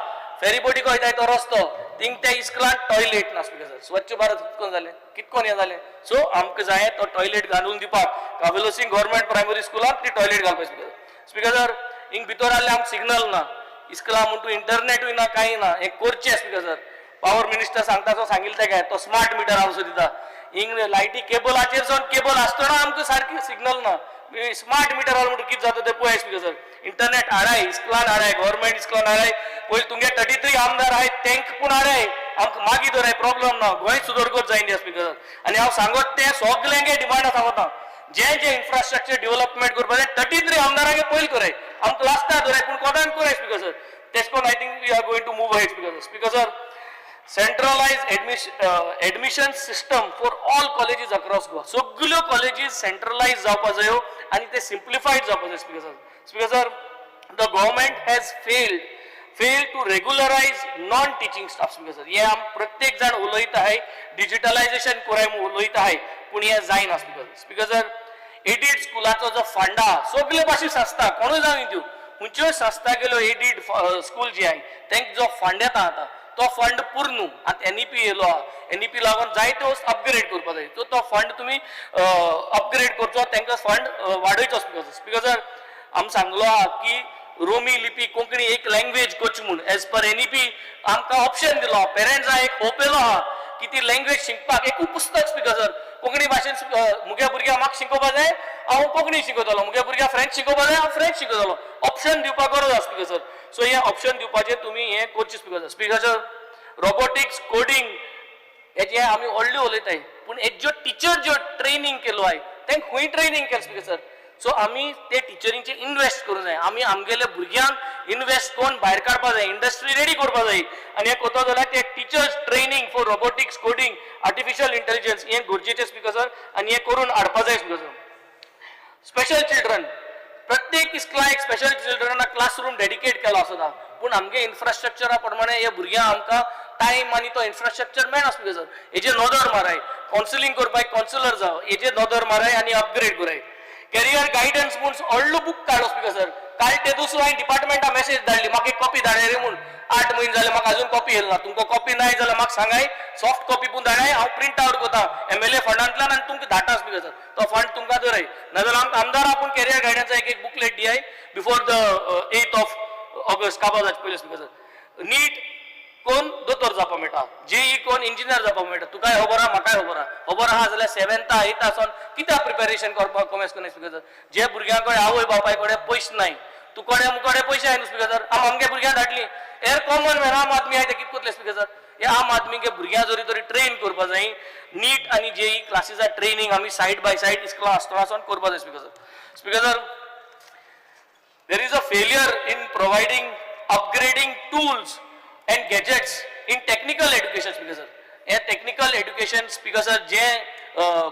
फेरीबोटी वयताय तो रस्तो थिंग त्या इस्कलांत टॉयलेट ना स्पीकर सर. स्वच्छ भारत कितकोन जालें, कितकोन हें जालें. सो आमकां जाय तो टॉयलेट घालून दिवपाक कावेलोसीम गव्हर्नमेंट प्रायमरी स्कुलांत ती टॉयलेट घालपाक स्पीकर सर. स्पीकर सर हिंग भितर जाल्यार आमकां सिग्नल ना, इस्कला म्हणून इंटरनेटूय ना कांय ना. हें करचें स्पीकर सर. पावर मिनिस्टर सांगता तो सांगिल्ले काय तो स्मार्ट मिटर हांव दिता. हिंग लायटी केबलाचेर सावन केबल आसतना आमकां सारकी सिग्नल ना. स्मार्ट मिटर हाल म्हणून कितें जाता तें पळय स्पीकर सर. इंटरनेट हाडाय इस्कलान हाडाय, गव्हर्नमेंट इस्कलान हाडाय. पयलीं तुमगे 33 आमदार आहाय तेंक पूण हाडाय. आमकां मागीर धराय प्रॉब्लेम ना. गोंय सुदरगत जायन दिया स्पीकर सर. आनी हांव सांगत तें सगळ्यांगे डिमांड सांगता जे इन्फ्रास्ट्रक्चर डेव्हलपमेंट करपा जाय 33 आमदारांगे पयलीं कराय. आमकां लास्टार धराय पूण कोणान कराय स्पीकर सर. तेश कोन I think we are going to move ahead speaker sir. Speaker sir centralized admission system for all colleges across Goa. सगळ्यो colleges centralized जावपा जायो आणि ते simplified जावपा जाय speaker sir. Speaker sir the government has failed to regularize non-teaching staff speaker sir. हे आम प्रत्येक जाण उलयत आहे डिजिटलायझेशन कोराय म्हणून उलयत आहे पूण हे जायना speaker sir. Speaker sir aided स्कुलाचो जो फंड आहा सगळे भाशेन संस्था कोणूय जावं त्यो खंयच्योय संस्था गेलो एडीड स्कूल जी आहे तेंक जो फंड येता आतां तो फंड पूर्ण आता NEP येयलो NEP लागून जायते वस्त अपग्रेड करपा जाय. तो फंड तुम्ही अपग्रेड करचो तांकां फंड वाडयचो स्पीकर सर. आमी सांगलो आहा की रोमी लिपी कोंकणी एक लँग्वेज कोच म्हणून एज पर NEP आमकां ऑप्शन दिलो. पेरंट्सांक एक होप येयलो आहा की ती लँग्वेज शिकपाक एकूच पुस्तक स्पीकर सर कोंकणी भाशेन मुगे भुरग्यांक म्हाका शिकोवपा जाय हांव कोंकणी शिकयतलो, मुगे भुरग्यांक फ्रेंच शिकोवपा जाय हांव फ्रेंच शिकयतलो. ऑप्शन दिवपाक गरज आसा स्पीकर सर. सो हे ऑप्शन दिवपाचे तुम्ही हे करचे speaker sir. Speaker sir robotics coding हेजे आमी व्हडले उलयताय पूण हेज्यो टिचर ज्यो ट्रेनिंग केलो आय तेंक खंय ट्रेनिंग केलें स्पीकर सर. सो आमी ते टिचरींचे इन्वेस्ट करूं जाय. आमी आमगेले भुरग्यांक इन्वेस्ट करून भायर काडपा जाय, इंडस्ट्री रेडी करपा जाय. आनी हे कोतो जाल्यार ते teachers training for robotics coding artificial intelligence हे गरजेचे स्पीकर सर आनी हे करून हाडपा जाय स्पीकर सर. स्पेशल चिल्ड्रन प्रत्येक इस्कला एक स्पेशल चिल्ड्रनाक क्लासरूम डेडिकेट केलो आसता पूण आमगे इन्फ्रास्ट्रक्चरा प्रमाणे हे भुरग्यांक आमकां टायम आनी तो इन्फ्रास्ट्रक्चर मेळना स्पीकर सर. हेजे नोदर माराय कावन्सिलींग करपाक कावन्सिलर जाव हेजे नोदर माराय आनी अपग्रेड कराय. कॅरियर गायडन्स म्हणून व्हडलो बूक काडलो स्पीकर सर. काल ते दुसरो हांवें डिपार्टमेंटा मेसेज धाडली म्हाका एक कॉपी धाडय रे म्हूण. 8 म्हयने जाले म्हाका अजून कॉपी येयला ना. तुमकां कॉपी नाय जाल्यार म्हाका सांगाय सॉफ्ट कॉपी पूण धाडाय हांव प्रिंट आवट करता MLA फंडांतल्यान आनी तुमकां धाडटा स्पीकर सर. तो फंड तुमकां धराय नाजाल्यार आमकां आमदार आपूण कॅरियर गायडन्सा एक बुकलेट दियाय before the 8th of August काबार जावचे पयलीं स्पीकर सर. नीट कोण दोतोर जावपा मेळटा, JEE कोण इंजिनियर जावपा मेळटा. तुकाय खबर आहा म्हाकाय खबर आहा. खबर आहा जाल्यार 7th 8th सावन कित्याक प्रिपेरेशन करपाक कमेस करना स्पीकर सर. जे भुरग्यां कडेन आवय बापाय कडेन पयशे नाय तुकडे मुकडे पयशे आहाय स्पीकर सर. आमगे भुरग्यां धाडली एर कॉमन मॅन आम आदमी आहाय ते कितें करतले स्पीकर सर. हे आम आदमीगे भुरग्यां जरी तरी ट्रेन करपा जाय. नीट आनी JEE क्लासीचा ट्रेनिंग आमी सायड बाय सायड इस्कला आसतना सावन करपा जाय speaker sir. Speaker sir there is a failure in providing upgrading tools and gadgets in technical education speaker sir. हे टेक्निकल एड्युकेशन स्पीकर सर जे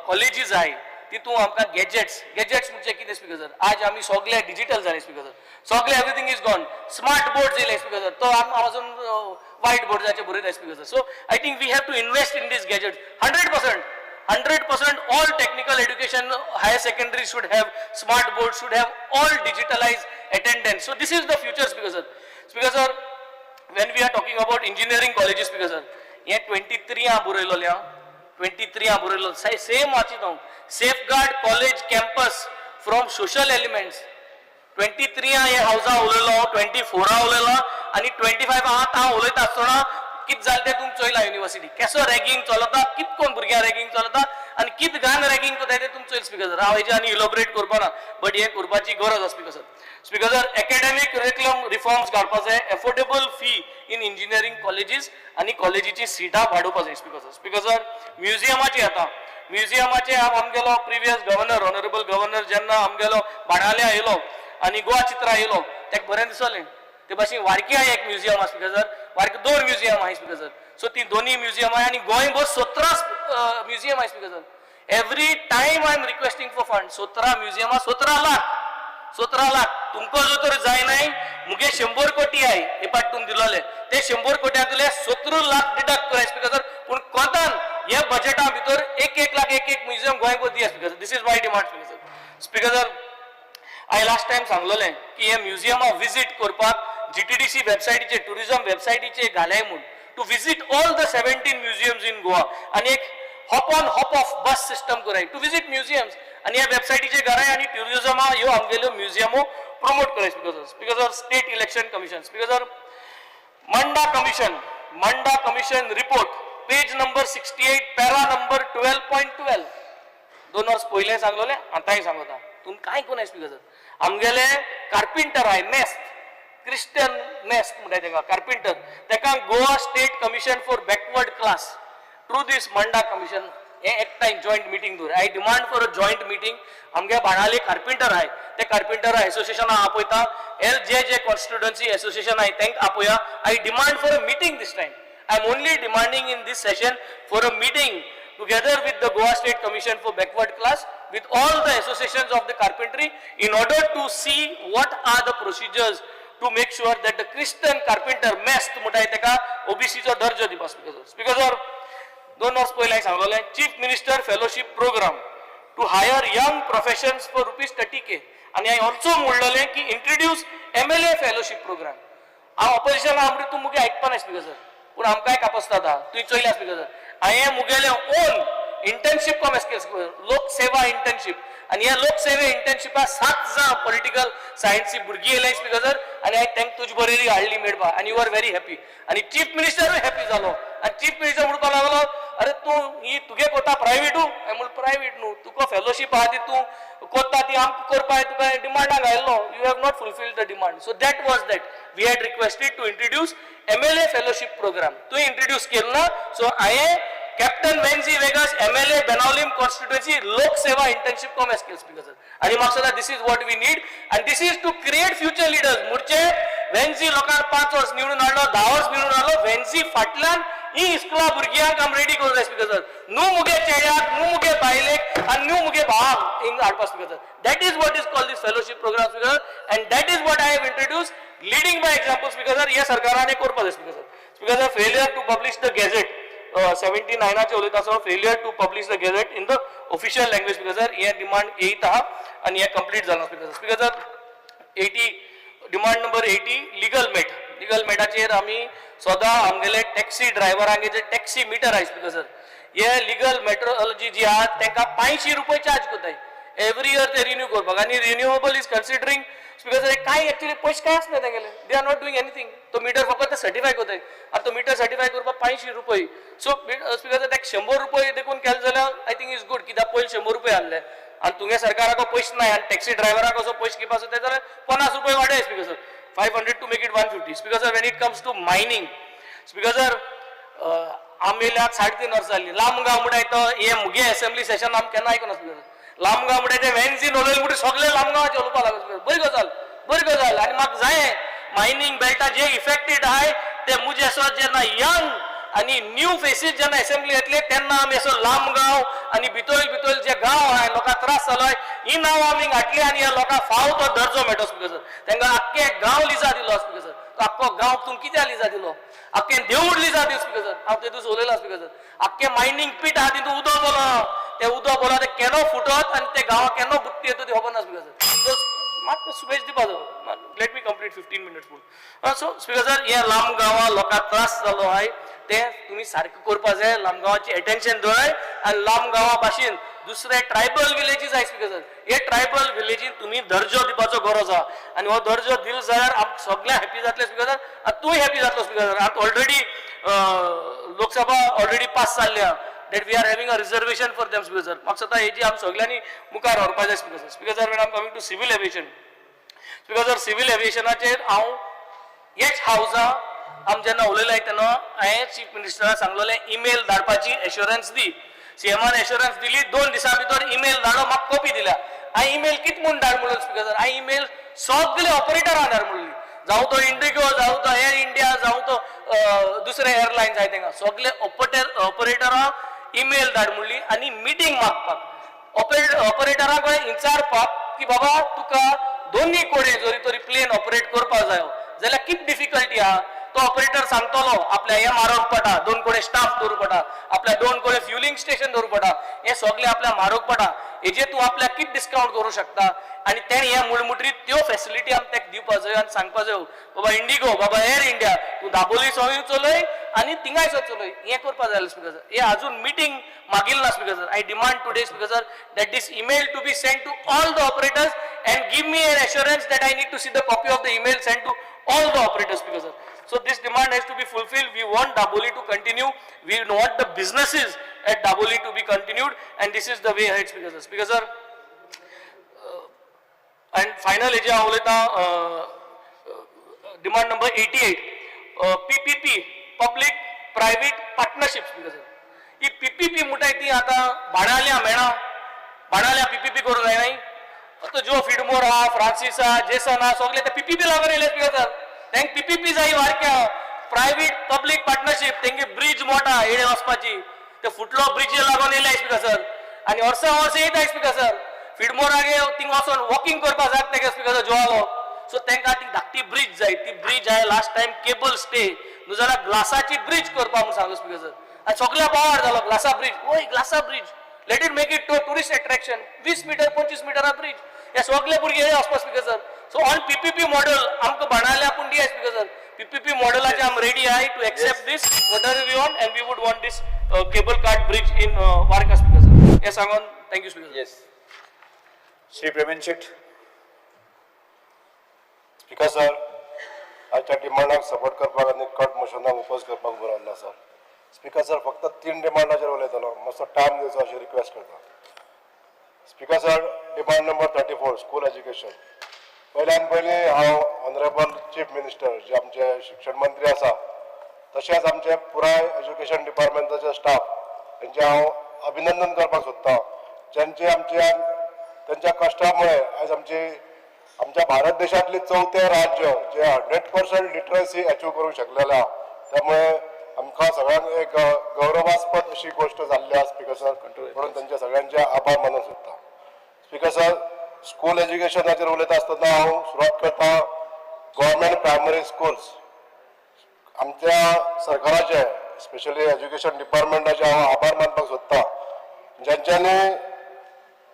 कॉलेजीस आहाय तितून आमकां गॅजेट्स म्हणजे कितें स्पीकर सर. आज आमी सगळे डिजिटल जाले स्पीकर सर. सगळे everything is gone. Smart boards येयले स्पीकर सर. तो आजून व्हाईट बोर्डाचेर बरयताय speaker sir. So I think we have to invest in this gadgets 100% all technical education higher secondary should have smart boards, should have all digitalized attendance. So this is the future speaker sir. Speaker sir, when we are talking about engineering colleges speaker sir, ye 23 a buraylo 23 a buraylo same wachit haun safeguard college campus from social elements 23 a ye hausa ulelo 24 a ulelo आणि 25 आत हांव उलयता आसतना कित जालें तें तुमकां चोयलां university केसो रॅगिंग चलता कित कोण भुरग्यां रॅगिंग चलता आनी कित घान रॅगिंग कोताय तें तुमकां चोयल स्पीकर सर. हांव हेजे आनी इलॉबरेट करपा ना बट हे करपाची गरज आसा speaker sir. Speaker sir academic curriculum reforms घालपाक जाय. Affordable fee in engineering colleges आनी कॉलेजीची सिटां वाडोवपाक जाय स्पीकर सर. स्पीकर सर म्युझियमाची येता म्युझियमाचे आमगेलो प्रिवियस गव्हर्नर ऑनरेबल गव्हर्नर जेन्ना आमगेलो बाणाल्या येयलो आनी गोवा चित्रा येयलो तेका बरें दिसलें ते भाशेन वारकी आहा एक म्युझियम आसा बिकॉज वारकी 2 म्युझियम आहाय बिकॉज सो ती दोन्ही म्युझियम आहाय आनी गोंयभर 17 म्युझियम आहाय because every time I am requesting for fund 17 म्युझियमा 17 lakh तुमको जो तर जायनाय मुगे 100 कोटी आहाय हे पाट तुम दिलोले ते 100 कोट्यांतले 17 लाख डिडक्ट करायस बिकॉज पूण कोंतान हे बजेटा भितर एक लाख एक म्युझियम गोंयभर दियास because this is my demand because हांवें लास्ट टायम सांगलोलें की हे म्युझियमा विजीट करपाक GTDC वेबसायटीचेर टुरिझम वेबसायटीचेर घालाय म्हूण to visit all the 17 museums in Goa आनी एक hop on hop off bus system कराय टू विजीट म्युझियम्स आनी ह्या वेबसायटीचेर घालाय आनी टुरिझमा ह्यो आमगेल्यो म्युझियमो प्रमोट कराय because state election commission because Mandal commission report page number 68 para number 12.12 2 वर्स पयलें सांगलोलें आतांय सांगता तुम काय कोण आयस बिकॉज आमगेले कार्पेंटर आहाय मेस्त क्रिस्टियन मेस्त म्हणटाय तेका कार्पेंटर तेका Goa state commission for backward class through these Mandal commission हे एकठांय जॉयंट मिटींग दवर I demand for a joint meeting आमगे बाणाले कार्पेंटर आहाय ते कार्पेंटर एसोसिएशना आपयता जे कॉन्स्टिट्युएन्सी एसोसिएशन आहाय तेंका आपया I demand for a meeting this time I am only demanding in this session for a meeting together with the Goa State Commission for Backward Class, with all the associations of the carpentry, in order to see what are the procedures to make sure that the Christian carpenter mest मुठाय तेका OBC चो दर्जो दिवपाक because 2 वर्स पयलीं सांगलोलें chief minister fellowship program to hire young professions for ₹30K आनी हांवें ऑल्सो म्हणलोलें की इंट्रोड्यूस MLA फेलोशिप प्रोग्राम हांव ऑपोजिशन आमरी तूं मुगे आयकपा नास बिकॉज पूण आमकां कापस्ता तुवें चोयल्यास बिकॉज हांवें मुगेले ओन इंटर्नशीप कॉम स्किल्स लोकसेवा इंटर्नशीप आनी ह्या लोकसेवे इंटर्नशिपा 7 पॉलिटिकल सायन्सची भुरगीं येयले स्पिकर आनी हांवें तांकां तुजे बरेली हाडली मेळपा आनी यू आर व्हेरी हॅपी आनी चीफ मिनिस्टरूय हॅपी जालो आनी चीफ मिनिस्टर म्हणपाक लागलो अरे तूं ही तुगे कोता प्रायवेटू हांवें म्हणलें प्रायवेट न्हू तुका फेलोशीप आहा ती तूं कोत्ता ती आमकां करपा तुका डिमांडाक घायल्लो you have not fulfilled the demand so that was that we had requested to introduce MLA fellowship program तुवें इंट्रोड्यूस केलो ना सो हांवें captain Venzy Viegas MLA Benaulim constituency लोकसेवा इंटर्नशिप कॉम स्किल्स बिकॉज आनी म्हाका दिसता this is what we need and this is to create future leaders मुडचे वेन्झी लोकांक 5 वर्स निवडून हाडलो 10 वर्स निवडून हाडलो वेन्झी फाटल्यान ही इस्कुला भुरग्यांक आम रेडी करूं जाय बिकॉज न्हू मुगे चेड्याक न्हू मुगे बायलेक आनी न्हू मुगे भावाक हिंग हाडपाक because that is what is called these fellowship program because and that is what I have introduce leading by examples because ह्या सरकारान करपा जाय because failure to publish the gazette 79 उलयता so failure to publish the gazette in the official language because हे डिमांड येयत आहा आनी हे कंप्लीट जालां बिकॉज 80 डिमांड नंबर 80 लीगल मेटाचेर आमी सदां आमगेले टॅक्सी ड्रायव्हरांगे जे टॅक्सी मिटर आहाय बिकॉज हे लीगल मेट्रोलॉजी जी आहा तांकां ₹500 चार्ज कोताय एवरी इयर ते रिन्यू करपाक आनी रिन्यूएबल इज कन्सिडरिंग बिकॉज काय एक्चुअली पयशे काय आसना तेगेले they are not doing anything तो मिटर फकत सर्टिफाय कोताय आनी तो मिटर सर्टिफाय करपाक ₹500 सो बिकॉज ताका ₹100 देखून केले जाल्यार आय थिंक इज गुड कित्याक पयलीं ₹100 आहले आनी तुगे सरकाराक पयशे नाय आनी टॅक्सी ड्रायव्हराक असो पयशे घेवपाक आसा जाल्यार ₹50 वाडयस because 500 to make it 150 because when it comes to mining because आमयल्याक 3.5 वर्सां जाली लांबगांव म्हणटाय तो हे मुगे असेंब्ली सेशन आमी केन्ना आयकनासले लांबगांव म्हणटाय ते वेन्झी नोलेल म्हणटा सगळे लांबगांवाचे उलोवपाक लागले बरी गजाल आनी म्हाका जाय मायनिंग बेल्टा जे इफेक्टेड आहाय ते मुजे असो जेन्ना यंग आनी न्यू फेसीस जेन्ना असेंब्ली येतले तेन्ना आमी असो लांबगांव आनी भितर जे गांव आहाय लोकांक त्रास जालोय ही नांव आमी घातली आनी ह्या लोकांक फाव तो दर्जो मेळटो बिकॉज तांकां आख्खे गांव लिजा दिलो बिकॉज आख्खो गांव तुमकां कित्याक लिजा दिलो आख्खे देवूळ लिजा दीस बिकॉज हांव ते दीस उलयलो बिकॉज आख्खे मायनिंग पीट आहा तितून उदक बोलो ते उदक बोला ते केन्ना फुटत आनी ते गांवाक केन्ना बुट्टी येता ती खबर ना बिकॉज मात स्पेस दिवपाचो लेट मी कंप्लीट 15 मिनिट्स पूण सो बिकॉज हे लांब गांवां लोकांक त्रास जालो आहाय ते तुमी सारकें करपा जाय लांब गांवाची एटेन्शन दवराय आनी लांब गांवा भाशेन दुसरे ट्रायबल विलेजीस आहाय बिकॉज हे ट्रायबल विलेजीन तुमी दर्जो दिवपाचो गरज आहा आनी हो दर्जो दिलो जाल्यार आमकां सगळे हॅपी जातले बिकॉज तूंय हॅपी जातलो बिकॉज आतां ऑलरेडी लोकसभा ऑलरेडी पास जाल्ल्या that we are having a reservation for them because म्हाका दिसता हेजी आमी सगळ्यांनी मुखार व्हरपाक जाय because when I'm coming to civil aviation because civil aviationाचेर हांव हेच हावजा आमी जेन्ना उलयले तेन्ना हांवें चीफ मिनिस्टराक सांगलोलें ईमेल धाडपाची एश्युरन्स दी सीएमान एश्युरन्स दिली 2 दिसां भितर ईमेल धाडो म्हाका कॉपी दिल्या हांवें ईमेल कितें म्हूण धाड म्हणून स्पीकर सर हांवें ईमेल सगळे ऑपरेटरांक धाड म्हणली जावं तो इंडिगो जावं तो एअर इंडिया जावं तो दुसरे एअरलायन्स आहाय तांकां सगळे ऑपरेटरांक ईमेल धाड म्हणली आनी मिटींग मागपाक ऑपरेटरांक विचारपाक की बाबा तुका दोन्ही कोडे जरी तरी प्लेन ऑपरेट करपाक जायो जाल्यार किती डिफिकल्टी आहा तो ऑपरेटर सांगतलो आपल्या हे मारोग पडटा 2 कोडे स्टाफ दवरूं पडटा आपल्या 2 कोडे फ्युलिंग स्टेशन दवरूं पडटा हे सगळे आपल्या म्हारग पडटा हेजे तूं आपल्याक किती डिस्काउंट करूं शकता आनी तेणी हे मुळमुठरीत त्यो फॅसिलिटी आमकां ताका दिवपाक जाय आनी सांगपाक जाय बाबा इंडिगो बाबा एअर इंडिया तूं दाबोली सवय चलय आनी थिंगायसो चलय हें करपाक जाय स्पीकर सर हे अजून मिटींग मागील ना speaker sir I demand today speaker sir that this email to be send to all the operators and give me an assurance that I need to see the copy of the email sent to all the operators, Speaker sir. So this demand has to be fulfilled. We want Daboli to continue. We want the businesses at Daboli to be continued, and this is the way ahead, Speaker sir. Speaker sir, and final eje आवलेता demand number 88, PPP, Public Private Partnership, Speaker sir. He PPP मुठाय ती आता भाडाल्या मेळा भाडाल्या PPP करून जाय नाही तो जो फिडमोर हा Francis हा जेसन हा सगळे ते पीपीपी लागून येले स्पीकर सर तेंक पीपीपी जाय वारक्या प्रायव्हेट पब्लिक पार्टनरशिप तेंगे ब्रिज मोठा येडे वचपाची ते फुटलो ब्रिज लागून येले स्पीकर सर आणि वर्सा येता स्पीकर सर फिडमोरागे थिंग वचून वॉकिंग करपाक जाता तेगे स्पीकर सर जोवालो सो तेंका ती धाकटी ब्रिज जाय ती ब्रिज आहे लास्ट टाइम केबल स्टे न्हू जाल्यार ग्लासाची ब्रिज करपाक म्हणून सांगू स्पीकर सर आणि सगळ्या पावार जालो ग्लासा ब्रिज ओय ग्लासा bridge let it make it to tourist attraction 20 metre 25 metre bridge हे सगळे भुरगे हे वचपाक speaker sir so on PPP model आमकां बाणाल्या पूण दिया स्पीकर सर पीपीपी मॉडेलाचे आम रेडी आहाय to accept this what we want and we would want this cable card bridge in वारका स्पीकर सर हे सांगून thank you speaker yes Shri Praveen Shet speaker sir आजच्या डिमांडाक सपोर्ट करपाक आनी कट मोशनाक ओपोज करपाक बरो आसला सर स्पीकर सर फक्त 3 डिमांडाचेर उलयतलो मातसो टायम दिवचो अशी रिक्वेस्ट करता speaker sir demand number 34 school education पयल्यान पयलीं हांव ऑनरेबल चीफ मिनिस्टर जे आमचे शिक्षण मंत्री आसा तशेंच आमचे पुराय एज्युकेशन डिपार्टमेंटाचे स्टाफ तेंचे हांव अभिनंदन करपाक सोदतां त्यांच्या कश्टामुळे आज आमच्या भारत देशातले 4थे राज्य जे 100% लिटरसी अचीव करू शकलेले आहा त्यामुळे आमकां सगळ्यांक एक गौरवास्पद अशी गोष्ट जाल्ली आहा स्पीकर सर म्हणून त्यांचे सगळ्यांचे आभार मानूंक सोदता स्पीकर सर स्कूल एज्युकेशनाचेर उलयता आसतना हांव सुरवात करता गव्हर्मेंट प्रायमरी स्कूल्स आमच्या सरकाराचे स्पेशली एज्युकेशन डिपार्टमेंटाचे हांव आभार मानपाक सोदता ज्यांच्यांनी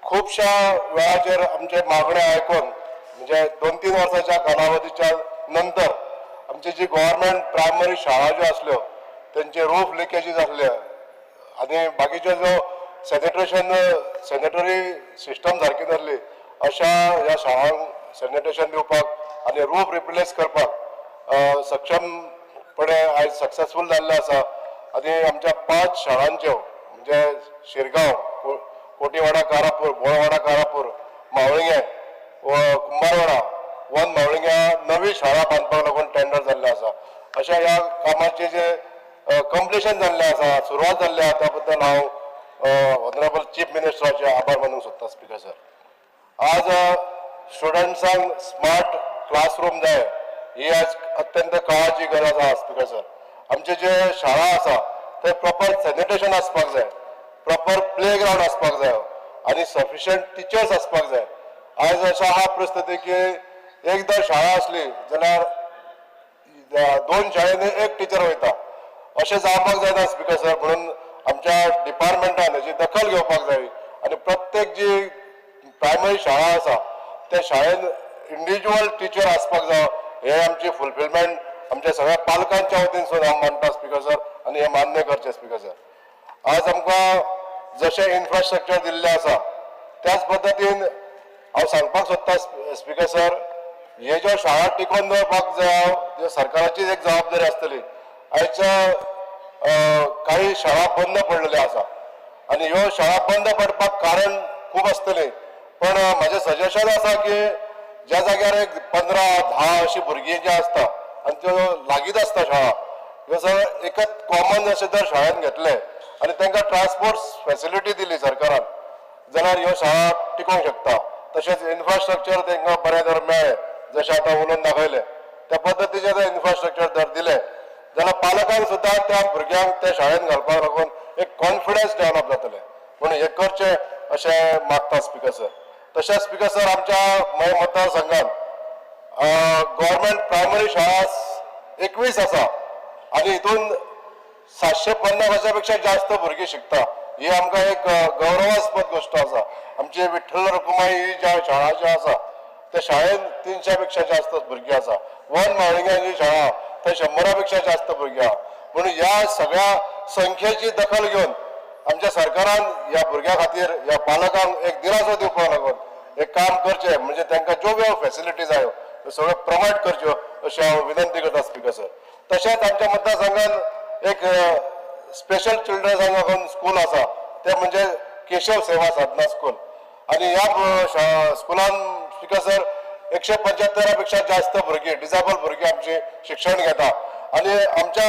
खूपशा वेळाचेर आमचे मागणे आयकून म्हणजे 2-3 वर्साच्या कालावधीच्या नंतर आमची जी गव्हर्मेंट प्रायमरी शाळा ज्यो आसल्यो त्यांचे रूफ लिकेजीस आसले आणि बाकीचे जो सॅनिटरी सिस्टम सारकी जाल्ली अशा ह्या शाळांक सॅनिटेशन दिवपाक आणि रूफ रिप्लेस करपाक सक्षमपणे आयज सक्सेसफूल जाल्ले आसा आणि आमच्या 5 शाळांच्यो म्हणजे शिरगांव कोटीवाडा कारापूर बोळवाडा कारापूर मावळिंगे व कुंभारवाडा वन मावळिंग्या नवी शाळा बांदपाक लागून टेंडर जाल्ले आसा अशा ह्या कामाचे जे कंप्लिशन जाल्ले आसा सुरवात जाल्ली आसा त्या बद्दल हांव ऑनरेबल चीफ मिनिस्टराचे आभार मानूंक सोदता स्पीकर सर आज स्टुडंट्सांक स्मार्ट क्लासरूम जाय ही आज अत्यंत काळाची गरज आसा स्पीकर सर आमचे जे शाळा आसा ते प्रॉपर सॅनिटेशन आसपाक जाय प्रॉपर प्ले ग्राउंड आसपाक जाय आणि सफिशियंट टिचर्स आसपाक जाय आज अशा हा परिस्थिती की एकदा शाळा असली जाल्यार 2 शाळेंनी 1 टिचर वयता अशें जावपाक जायना स्पीकर सर म्हणून आमच्या डिपार्टमेंटान हेची दखल घेवपाक जाय आणि प्रत्येक जी प्रायमरी शाळा आसा त्या शाळेन इंडिव्हिज्युअल टीचर आसपाक जाय हे आमची फुलफिलमेंट आमच्या सगळ्या पालकांच्या वतीनसून हांव मानता स्पीकर सर आणि हे मान्य करचे स्पीकर सर आज आमकां जशें इन्फ्रास्ट्रक्चर दिल्लें आसा त्याच पद्दतीन हांव सांगपाक सोदता स्पीकर सर हे ज्यो शाळा टिकोवन दवरपाक जाय ज्यो सरकाराची एक जबाबदारी आसतली आयज काही शाळा बंद पडलेल्यो आसा आणि ह्यो शाळा बंद पडपाक कारण खूब आसतली पण म्हाजें सजेशन आसा की ज्या जाग्यार एक 15-10 अशीं भुरगीं जी आसता आनी त्यो लागींच आसता शाळा ह्यो सगळ्यो एकच कॉमन अशें जर शाळेंत घेतले आनी तांकां ट्रान्सपोर्ट फॅसिलिटी दिली सरकारान जाल्यार ह्यो शाळा टिकोवंक शकता. तशेंच इन्फ्रास्ट्रक्चर तांकां बरें जर मेळ्ळें जशें आतां उलोवन दाखयलें त्या पद्दतीचें जर इन्फ्रास्ट्रक्चर जर दिलें जाल्यार पालकांक सुद्दां त्या भुरग्यांक त्या शाळेंत घालपाक लागून एक कॉन्फिडन्स डेवलप जातलें. म्हणून हें करचें अशें मागता स्पिकर सर. तशेंच स्पिकर सर आमच्या मय मतदारसंघात गव्हर्मेंट प्रायमरी शाळा 21 आसा आनी हितून 750 पेक्षा जास्त भुरगीं शिकता. ही आमकां एक गौरवास्पद गोष्ट आसा. आमची विठ्ठल रखुमाई ही ज्या शाळा ज्यो आसा त्या शाळेंत 300 पेक्षा जास्त भुरगीं आसा. वन माळिंगा जी शाळा थंय 100 पेक्षा जास्त भुरगीं आहा. म्हणून ह्या सगळ्या संख्येची दखल घेवन आमच्या सरकारान ह्या भुरग्यां खातीर ह्या पालकांक एक दिलासो दिवपाक लागून एक काम करचें म्हणजे तांकां ज्यो ज्यो फॅसिलिटीज आयो त्यो सगळ्यो प्रोवायड करच्यो अशी हांव विनंती करता स्पिकर सर. तशेंच आमच्या मतदारसंघात एक स्पेशल चिल्ड्रन्सांक लागून स्कूल आसा तें म्हणजे केशव सेवा साधना स्कूल. आनी ह्या स्कुलान स्पिकर सर 175 पेक्षा जास्त भुरगीं डिसेबल भुरगीं आमची शिक्षण घेता. आनी आमच्या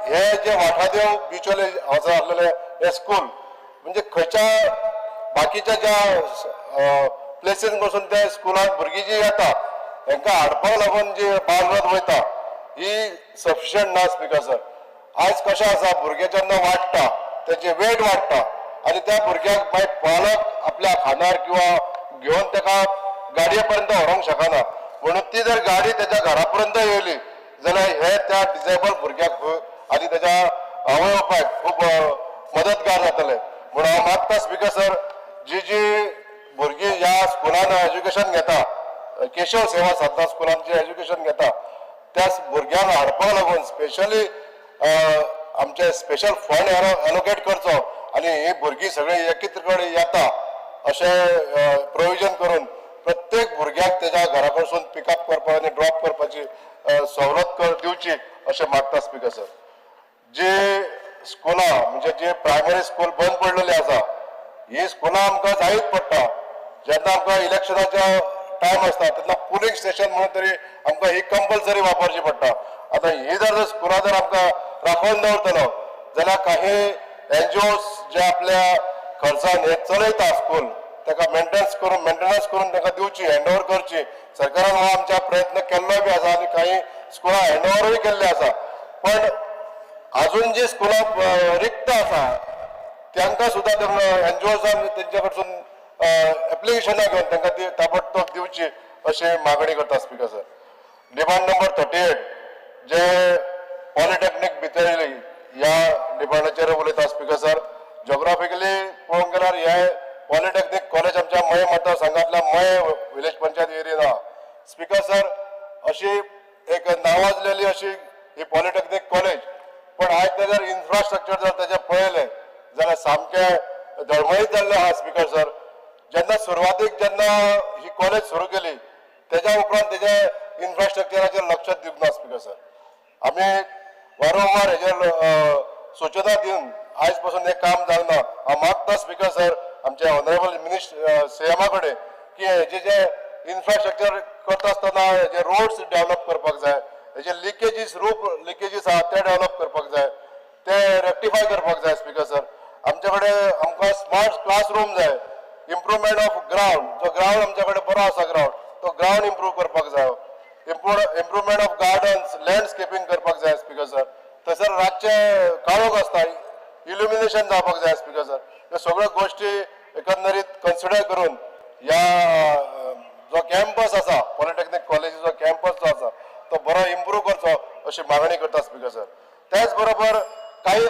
हे जे वाठादेव बिचोले हांगासर आसलेले हे स्कूल म्हणजे खंयच्या बाकीच्या ज्या प्लेसीन पासून त्या स्कुलान भुरगीं जी येता तांकां हाडपाक लागून जी बालरथ वयता ही सफिशियंट ना स्पिकर सर. आयज कशें आसा भुरगे जेन्ना वाडटा तेचे वेट वाडटा आनी त्या भुरग्याक मागीर पालक आपल्या खांदार किंवा घेवन ताका गाडये पर्यंत व्हरोंक शकना. म्हणून ती जर गाडी तेच्या घरा पर्यंत येयली जाल्यार हे त्या डिसेबल भुरग्याक आनी तेच्या आवय बापायक खूब मदतगार जातले. म्हणून हांव मागता स्पिकर सर जी भुरगीं ह्या स्कुलान एज्युकेशन घेता केशव सेवा साधना स्कुलान जे एज्युकेशन घेता त्या भुरग्यांक हाडपाक लागून स्पेशली आमचे स्पेशल फंड एलोकेट करचो आनी ही भुरगीं सगळीं एकत्र कडेन येता अशें प्रोविजन करून प्रत्येक भुरग्याक तेच्या घरा कडसून पिकअप करपाक आनी ड्रॉप करपाची सवलत दिवची अशें मागता स्पिकर सर. जे स्कुलां म्हणजे जे प्रायमरी स्कूल बंद पडलेली आसा ही स्कुलां आमकां जायच पडटा. जेन्ना आमकां इलेक्शनाच्या टायम आसता तेन्ना पुलिंग स्टेशन म्हणून तरी आमकां ही कंपल्सरी वापरची पडटा. आतां ही जर स्कुलां जर आमकां राखून दवरतलो जाल्यार काही NGOs जे आपल्या खर्चान हे चलयता स्कूल ताका मेंटेनन्स करून ताका दिवची हँडओव्हर करची. सरकारान हो आमच्या प्रयत्न केल्लो बी आसा आनी काही स्कुलां हँडओव्हरूय केल्ले आसा. पण अजून जी स्कुलां रिक्त आसा तांकां सुद्दां NGOसान तेंचे कडसून एप्लिकेशनां घेवन तांकां ती ताबडतोब दिवची अशी मागणी करता स्पिकर सर. डिमांड नंबर 38 जे पॉलिटेक्नीक भितरली ह्या डिमांडाचेर उलयता स्पिकर सर. ज्योग्राफिकली पळोवंक गेल्यार हे पॉलिटेक्नीक कॉलेज आमच्या मय मतदारसंघातल्या मय विलेज पंचायत एरियेन आहा. स्पिकर सर अशी एक नावाजलेली अशी ही पॉलिटेक्नीक कॉलेज पण आयज तेजर इन्फ्रास्ट्रक्चर जर तेजें पळयलें जाल्यार सामकें धडमळीत जाल्लें आहा स्पिकर सर. जेन्ना सुरवातीक जेन्ना ही कॉलेज सुरू केली तेज्या उपरांत तेजे इन्फ्रास्ट्रक्चराचेर लक्ष दिवंक ना स्पिकर सर. आमी वारंवार हेजेर सूचना दिवन आयज पासून हे काम जावना. हांव मागता स्पिकर सर आमचे ऑनरेबल मिनिस्टर CMA कडेन की हेजे जे इन्फ्रास्ट्रक्चर करता आसतना हेजे रोड्स डेव्हलप करपाक जाय. हेजे लिकेजीस लिकेजीस आहा ते डेव्हलप करपाक जाय ते रेक्टिफाय करपाक जाय स्पिकर सर. आमचे कडेन आमकां स्मार्ट क्लासरूम जाय. इम्प्रुवमेंट ऑफ ग्राउंड जो ग्राउंड आमचे कडेन बरो आसा ग्राउंड तो ग्राउंड इम्प्रूव करपाक जाय. इम्प्रुवमेंट ऑफ गार्डन्स लँडस्केपींग करपाक जाय स्पिकर सर. थंयसर रातचे काळोख आसता इल्युमिनेशन जावपाक जाय स्पिकर सर. ह्यो सगळ्यो गोश्टी एकंदरीत कन्सिडर करून ह्या जो कॅम्पस आसा पॉलिटेक्नीक कॉलेजीचो कॅम्पस जो आसा तो बरो इम्प्रूव करचो अशी मागणी करता स्पिकर सर. त्याच बरोबर काही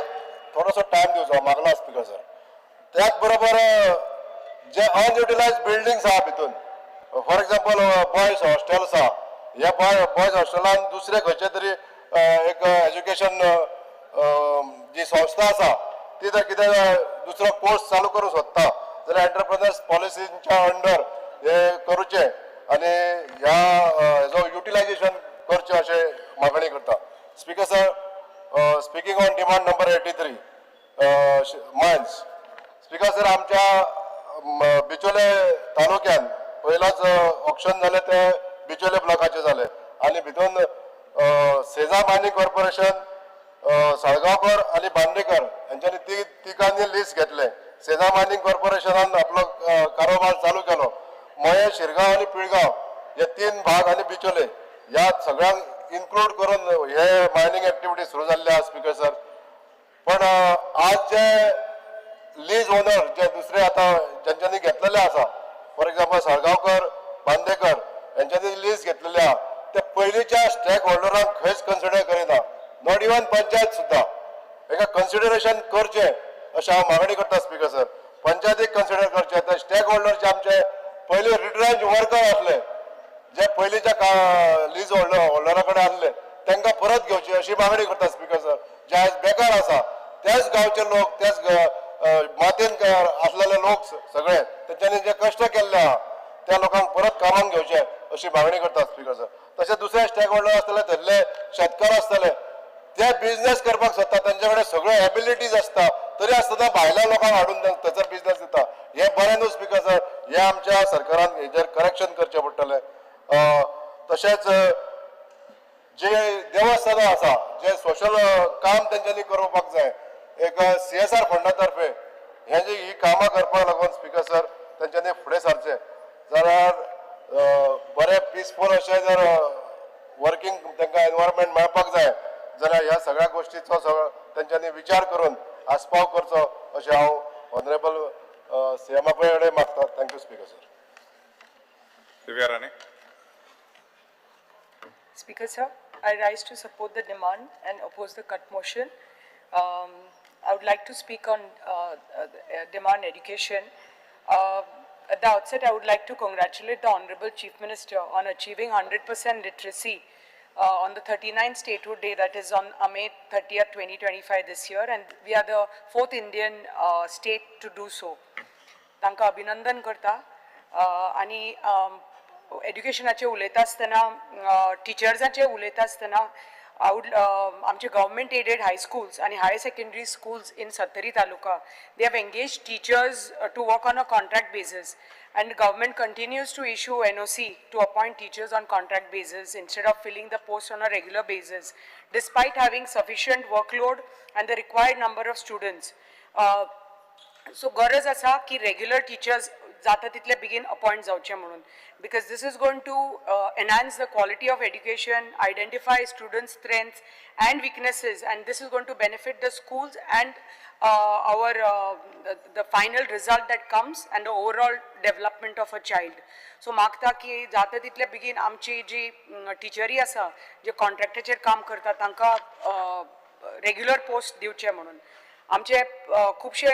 थोडोसो टायम दिवचो मागला स्पिकर सर. त्याच बरोबर जे अनयुटिलायज बिल्डिंग्स आहा भितून फॉर एग्जाम्पल बॉयज हॉस्टेल्स आहा ह्या बॉयज हॉस्टेलान दुसरे खंयचे तरी एक एज्युकेशन जी संस्था आसा ती जर कितें दुसरो कोर्स चालू करूंक सोदता जाल्यार एंटरप्रेनर्स पॉलिसीच्या अंडर हे करूचे आनी ह्या हेजो युटिलायजेशन करचें अशें मागणी करता speaker sir. Speaking on demand number 83 mines speaker sir आमच्या बिचोले तालुक्यान पयलाच ऑक्शन जालें ते बिचोले ब्लॉकाचे जाले आनी भितून सेजा मायनिंग कॉर्पोरेशन साळगावकर आणि बांदेकर यांच्यानी तिघांनी लिस्ट घेतले. सेजा मायनिंग कॉर्पोरेशनान आपलो कारोबार चालू केलो. मये, शिरगांव आणि पिळगांव हे 3 भाग आणि बिचोले या सगळ्यांक इन्क्लूड करून हे मायनिंग ऍक्टिव्हिटी सुरू जाल्ले आहा स्पीकर सर. पण आज जे लीज ओनर जे दुसरे आता ज्यांच्यानी घेतलेले आसा, फॉर एक्झाम्पल साळगावकर, बांदेकर यांच्यानी लीज घेतलेली आहा, ते पयलींच्या स्टेक होल्डरांक खंयच कन्सिडर करिना. नॉट इवन पंचायत सुद्धा हेका कन्सिडरेशन करचे अशें हांव मागणी करता स्पीकर सर. पंचायतीक कन्सिडर करचे. ते स्टेक होल्डर जे आमचे पयलीं रिटरेंच वर्कर आसले, जे पयलींच्या लीज होल्डरा कडेन आसले, तांकां परत घेवचे अशी मागणी करता स्पीकर सर. जे आयज बेकार आसा तेच गांवचे लोक, तेच मातयेन आसलेले लोक सगळे तेंच्यांनी जे कश्ट केल्ले आहा त्या लोकांक परत कामाक घेवचे अशी मागणी करता स्पीकर सर. तशेंच दुसरे स्टेक होल्डर आसतले, थंयले शेतकार आसतले, ते बिझनेस करपाक सोदता, तेंचे कडेन सगळ्यो एबिलिटीज आसता, तरी आसतना भायल्या लोकांक हाडून थंयसर बिझनेस दिता. हे बरें न्हू स्पीकर सर. हे आमच्या सरकारान हेजेर करेक्शन करचें पडटलें. तशेंच जे देवस्थानां आसा, जे सोशल काम तेंच्यांनी करपाक जाय, एक CSR फंडा तर्फे हे जी ही कामां करपाक लागून स्पीकर सर तेंच्यांनी फुडें सरचें. जाल्यार बरें पिसफूल अशें जर वर्किंग तांकां एनवायरमेंट मेळपाक जाय जाल्यार ह्या सगळ्या गोष्टीचो तेंच्यांनी विचार करून आस्पाव करचो अशें हांव ऑनरेबल CM कडेन मागता. Thank you speaker sir. Divya Rane. Speaker sir, I rise to support the demand and oppose the cut motion. I would like to speak on demand education. At the outset, I would like to congratulate the Honorable Chief Minister on achieving 100% literacy on the 39th Statehood Day, that is on May 30th, 2025 this year, and we are the 4th Indian state to do so. तांकां अभिनंदन करता. आनी एड्युकेशनाचे उलयता आसतना, टिचर्सांचे उलयता आसतना आमचे government aided high schools आणि higher secondary schools in Sattari taluka, they have engaged teachers to work on a contract basis, and government continues to issue NOC to appoint teachers on contract basis instead of filling the post on a regular basis, despite having sufficient workload and the required number of students. So गरज आसा की regular teachers जाता तितले बेगीन appoint जावचे म्हणून, because this is going to enhance the quality of education, identify students' strengths and weaknesses, and this is going to benefit the schools and the final result that comes and the overall development of a child. So मागता की जाता तितले बेगीन आमची जी टिचरी आसा जे कॉन्ट्रॅक्टाचेर काम करता तांकां रेग्युलर पोस्ट दिवचे म्हणून. आमचे खुबशे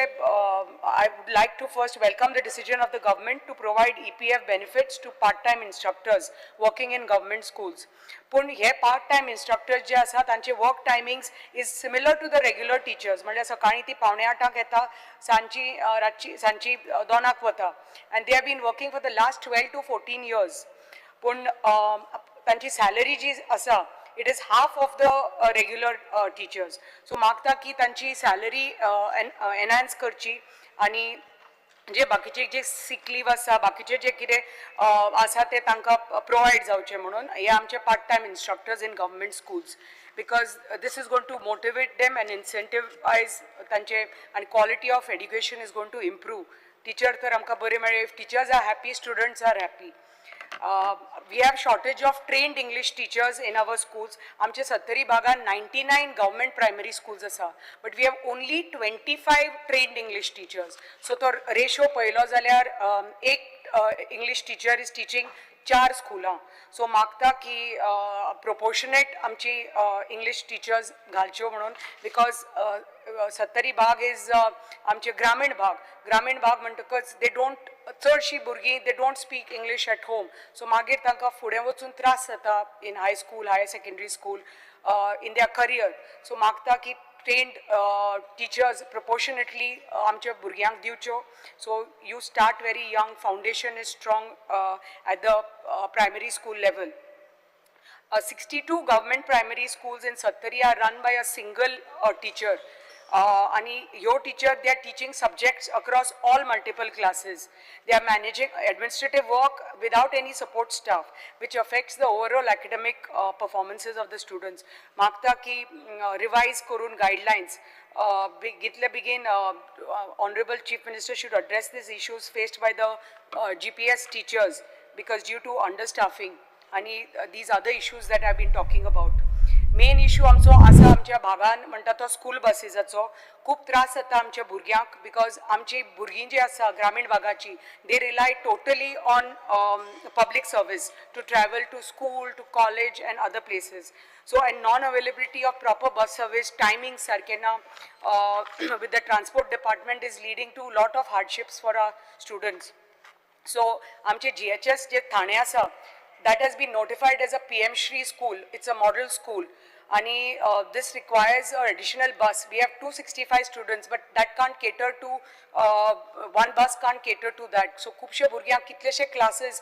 I would like to first welcome the decision of the government to provide EPF benefits to part-time instructors working in government schools. पण हे part-time instructors जे आसा तांचे work timings is similar to the regular teachers. म्हणजे सकाळी ती 7:45 येता, सांची 2:00 वता, and they have been working for the last 12 to 14 years. पण तांची salary जी आसा it is half of the regular teachers. So मागता की तांची सॅलरी एनहान्स करची आणि जे बाकीचे जे सिक लीव आसा, बाकीचे जे कितें आसा ते तांकां प्रोवायड जावचे म्हणून हे आमचे part time instructors in government schools, because this is going to motivate them and incentivise तांचे, आणि quality of education is going to improve. Teacher तर आमकां बरे मेळ्ळे. If teachers are happy, students are happy. We have shortage of trained English teachers in our schools. आमचे सत्तरी भागान 99 government primary schools आसा, but we have only 25 trained English teachers. So तो ratio पळयलो जाल्यार एक English teacher is teaching 4 schools. So मागता की proportionate आमची English teachers घालच्यो म्हणून, because सत्तरी भाग इज आमचे ग्रामीण भाग म्हणटकच दे डोंट, चडशी भुरगीं they don't speak English at home. So मागीर तांकां फुडें वचून त्रास जाता in high school, higher secondary school, in their career. So मागता की trained teachers proportionately आमच्या भुरग्यांक दिवच्यो. So you start very young, foundation is strong at the primary school level. 62 government primary schools in Sattari are run by a single teacher. आणि ह्यो teacher they are teaching subjects across all multiple classes. They are managing administrative work without any support staff, which affects the overall academic performances of the students. मागता की revise करून guidelines. Begin Honorable Chief Minister should address these issues faced by the GPS teachers because due to understaffing and these other issues that I've been talking about. Main issue आमचो आसा आमच्या भागान म्हणटा तो school बसीसाचो. खूब त्रास जाता आमच्या भुरग्यांक बिकॉज आमची भुरगीं जी आसा ग्रामीण भागाची they rely totally on public service to travel to school to college and other places. So and non availability of proper bus service timing सारके ना with the transport department is leading to lot of hardships for our students. So आमचे GHS जे ठाणे आसा that has been notified as a PM Shri school. It's a model school. And this requires an additional bus. We have 265 students, but that can't cater to, one bus can't cater to that. So, खूपशे भुरग्यांक कितलेशे classes,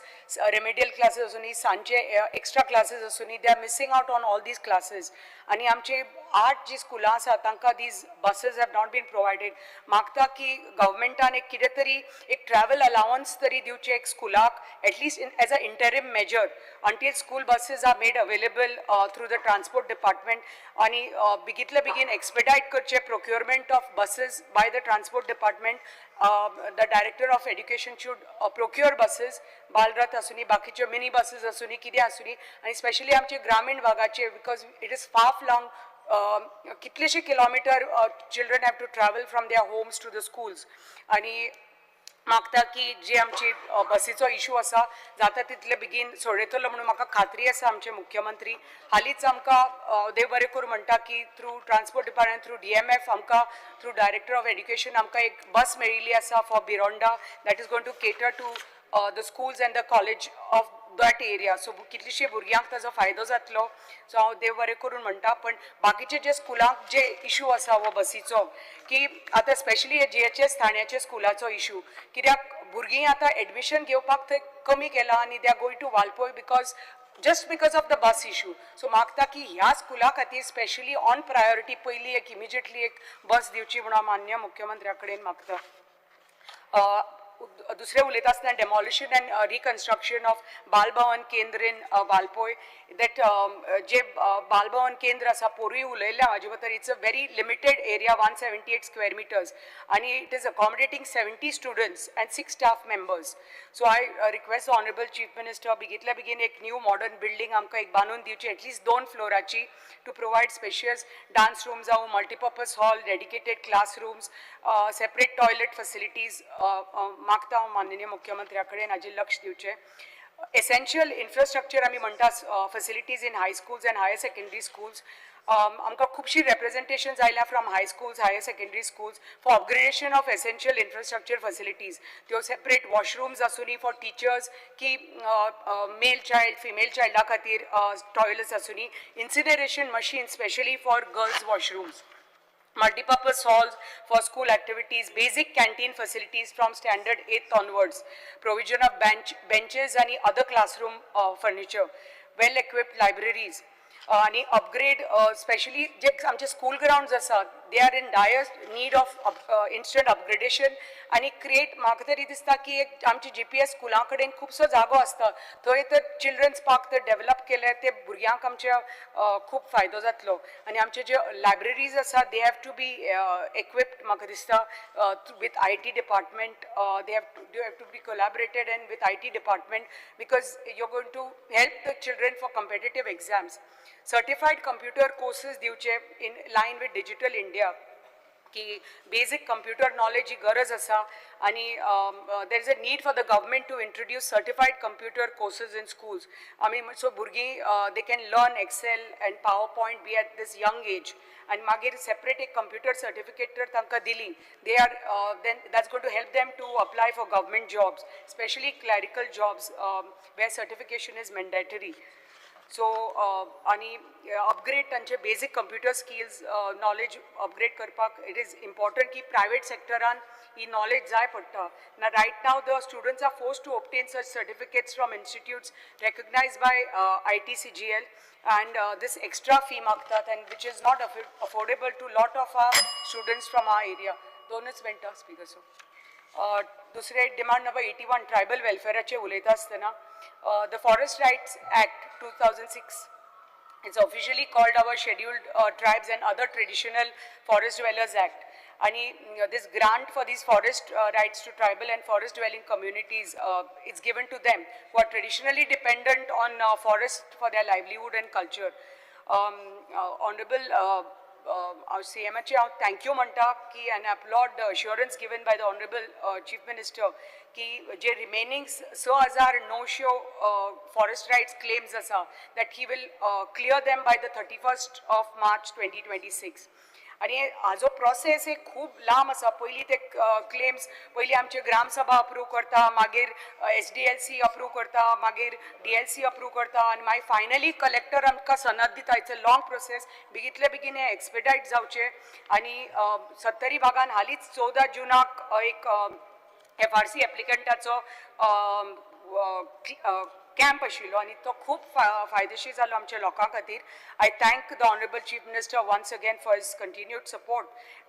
remedial classes असुनी, सांचे extra classes असुनी, they are missing out on all these classes. आणि आमचे 8 जी स्कुलां आसा तांकां these buses have not been provided. मागता की गव्हर्मेंटान एक कितें तरी एक ट्रॅव्हल अलावन्स तरी दिवचे एक स्कुलाक at least as an interim measure until school buses are made available through the transport department. आणि बेगीतले बेगीन expedite करचे procurement of buses by the transport department. The director of education should procure buses, Bal Rath असुनी, बाकीचे mini buses असुनी, कितें असुनी, आणि specially आमचे ग्रामीण भागाचे because it is far flung. कितलेशे kilometre children have to travel from their homes to the schools. आणि मागता की जे आमची बसीचो इश्यू आसा जाता तितले बेगीन सोडयतलो म्हणून म्हाका खात्री आसा आमचे मुख्यमंत्री. हालींच आमकां देव बरें करूं म्हणटा की through transport department through DMF आमकां थ्रू डायरेक्टर ऑफ एड्युकेशन आमकां एक बस मेळिल्ली आसा for Bironda that is going to cater to the schools and the college of that area. So कितलीशी भुरग्यांक ताजो फायदो जातलो. सो हांव देव बरें करून म्हणटा. पण बाकीचे जे स्कुलांक जे इश्यू आसा हो बसीचो की आतां स्पेशली हे GHS ठाण्याचे स्कुलाचो इश्यू कित्याक भुरगीं आतां एडमिशन घेवपाक थंय कमी केलां आनी they are going to Valpoi because just because of the bus issue. So मागता की ह्या स्कुला खातीर स्पेशली ऑन प्रायोरिटी पयली एक इमिजिएटली एक बस दिवची म्हणून मान्य मुख्यमंत्र्या कडेन मागता. दुसरे उलयता आसतना demolition and reconstruction of Bal Bhavan केंद्र इन वालपय दॅट जे बालभवन केंद्र आसा पोरूय उलयल्या हाजे बद्दल it's a very limited area 178 square metres and it is accommodating 70 students and 6 staff members. So I request honourable chief minister बेगीतल्या बेगीन एक न्यू मॉडर्न बिल्डींग आमकां एक बांदून दिवची एटलीस्ट 2 फ्लोराची to provide spacious dance room जावं multipurpose hall dedicated classrooms separate toilet facilities मागता हांव माननीय मुख्यमंत्र्या कडेन हाजेर लक्ष दिवचें. एसेन्शियल इन्फ्रास्ट्रक्चर आमी म्हणटा facilities in high schools and higher secondary schools. आमकां खुबशी रेप्रेजेंटेशन्स आयल्या from high schools higher secondary schools for upgradation of essential infrastructure facilities. त्यो सेपरेट वॉशरूम्स आसुनी फॉर टिचर्स की मेल चायल्ड फिमेल चायल्डा खातीर टॉयलेट्स आसुनी incineration machine specially for girls washrooms. Multipurpose halls for school activities, basic canteen facilities from standard 8th onwards, provision of benches and other classroom furniture, well-equipped libraries, आणि upgrade especially जे आमचे school grounds आसात they are in dire need of instant upgradation आणि create म्हाका तरी दिसता की एक आमची GPS स्कुलां कडेन खुबसो जागो आसता थंय तर चिल्ड्रन्स पार्क तर डेव्हलप केले ते भुरग्यांक आमच्या खूब फायदो जातलो. आणि आमचे जे लायब्ररीज आसा they have to be equipped म्हाका दिसता with IT department. They have to be collaborated and with IT department because you're going to help the children for competitive exams. Certified computer courses दिवचे in line with Digital India की basic computer knowledge ही गरज आसा आणि there is a need for the government to introduce certified computer courses in schools. I mean so भुरगीं they can learn Excel and PowerPoint be at this young age and मागीर separate एक computer certificate तर तांकां दिली they are then that's going to help them to apply for government jobs especially clerical jobs where certification is mandatory. So आणि upgrade तांचे basic computer skills knowledge upgrade करपाक it is important की private सेक्टरान ही knowledge जाय पडटा ना right now the students are forced to obtain such certificates from institutes recognized by ITCGL and this extra fee मागतात and which is not affordable to lot of our students from our area. दोनच मिनटं speaker so दुसरे demand number 81 tribal वेलफेअराचे उलयता आसतना the forest rights act 2006 it's officially called our Scheduled Tribes and Other Traditional Forest Dwellers Act. And this grant for these forest rights to tribal and forest dwelling communities, it's given to them who are traditionally dependent on forest for their livelihood and culture. Honorable CMH, thank you म्हणटा की and applaud the assurance given by the Honorable Chief Minister की जे remaining 6,900 forest rights claims असा that he will clear them by the 31st of March 2026. आणि हाजो process एक खूब लांब आसा पयलीं ते क्लेम्स पयलीं आमचे ग्रामसभा अप्रूव करता मागीर SDLC अप्रूव करता मागीर DLC अप्रूव करता आनी मागीर फायनली कलेक्टर आमकां सनद दिता इट्स अ लॉंग प्रोसेस बेगीतले बेगीन हे एक्सपेडायट जावचे आनी 70 भागान हालींच 14 जुनाक एक FRC एप्लिकंटाचो कॅम्प आशिल्लो आनी तो खूब फायदेशीर जालो आमच्या लोकां खातीर. I thank the honourable chief minister once again for his continued support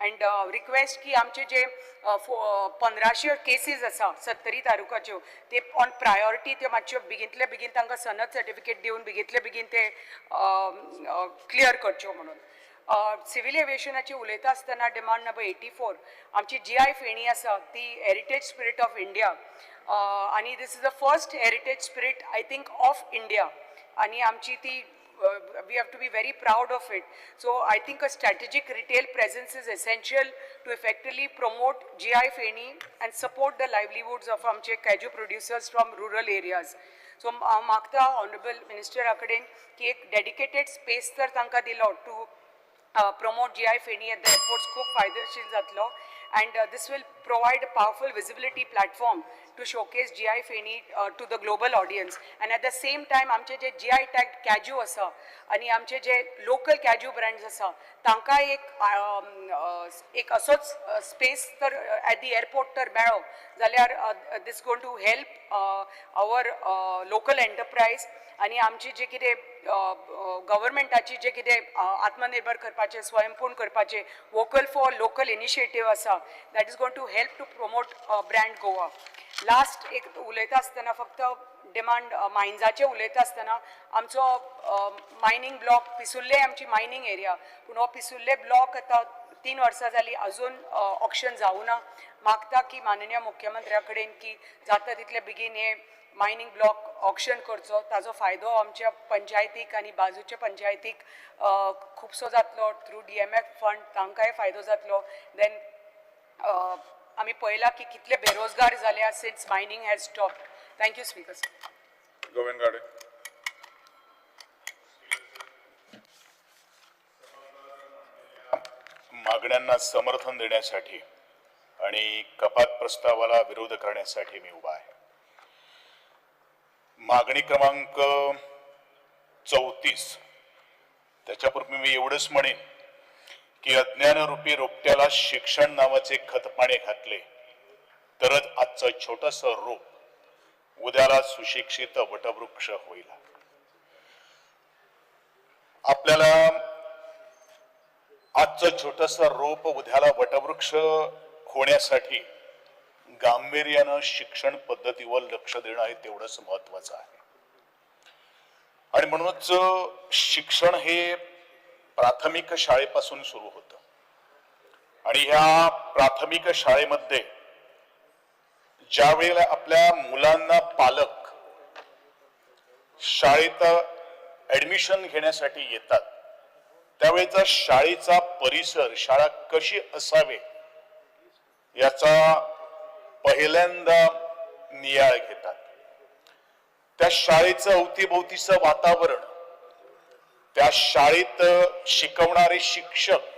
and request की आमचे जे 1500 केसीस आसा 70 तालुकाच्यो ते ऑन प्रायोरिटी त्यो मातच्यो बेगींतले बेगीन तांकां सनद सर्टिफिकेट दिवन बेगींतले बेगीन ते क्लियर करच्यो म्हणून. सिव्हिल एव्हिएशनाची उलयता आसतना डिमांड नंबर 84 आमची GI फेणी आसा ती हेरिटेज स्पिरीट ऑफ इंडिया आणि this is the first heritage spirit I think of India आणि आमची ती we have to be very proud of it. So I think a strategic retail presence is essential to effectively promote GI Feni and support the livelihoods of amche kaju producers from rural areas. So मागता honorable minister aकडे की एक dedicated space तर तांकां दिलो to promote GI Feni at the airports खूब फायदेशीर जातलो. And this will provide a powerful visibility platform to showcase GI Feni to the global audience. And at the same time, आमचे जे GI tagged Kaju असा आणि आमचे जे local Kaju brands असा, तांकां एक असोच space तर at the airport तर मेळो, जाल्यार this is going to help our local enterprise. आणि आमची जे कितें गव्हर्मेंटाची जे कितें आत्मनिर्भर करपाचे स्वयंपूर्ण करपाचे वोकल फॉर लोकल इनिशिएटीव आसा that is going to help to promote brand Goa. Last एक उलयता आसतना फक्त डिमांड मायन्साचे उलयता आसतना आमचो मायनींग ब्लॉक पिसुल्ले आमची मायनींग एरिया पूण हो पिसुल्ले ब्लॉक आतां 3 वर्सां जालीं अजून ऑक्शन जावं ना. मागता की माननीय मुख्यमंत्र्या कडेन की जाता तितले बेगीन हे मायनींग ब्लॉक ऑक्शन करचो ताजो फायदो आमच्या पंचायतीक आनी बाजूच्या पंचायतीक खुबसो जातलो थ्रू DMF फंड तांकांय फायदो जातलो. देन आमी पळयलां की कितले बेरोजगार जाल्या since mining has stopped. Thank you speaker. Govind Gaude. मागण्यांना समर्थन देण्यासाठी आणि कपात प्रस्तावाला विरोध करण्यासाठी मी उभा आहे. मागणी क्रमांक 34 त्याच्यापूर्वी मी एवढंच म्हणेन की अज्ञानरूपी रोपट्याला शिक्षण नावाचे खतपाणी घातले तरच आजचं छोटंसं रोप उद्याला सुशिक्षित वटवृक्ष होईल. आपल्याला आजचं छोटंसं रोप उद्याला वटवृक्ष होण्यासाठी गांभीर्यानं शिक्षण पद्धतीवर लक्ष देणं हे तेवढंच महत्वाचं आहे. आणि म्हणूनच शिक्षण हे प्राथमिक शाळेपासून सुरू होतं आणि ह्या प्राथमिक शाळेमध्ये ज्या वेळेला आपल्या मुलांना पालक शाळेत ऍडमिशन घेण्यासाठी येतात त्यावेळेचा शाळेचा परिसर शाळा कशी असावे याचा पहिल्यांदा नियाळ घेतात. त्या शाळेचं अवतीभोवतीचं वातावरण त्या शाळेत शिकवणारे शिक्षक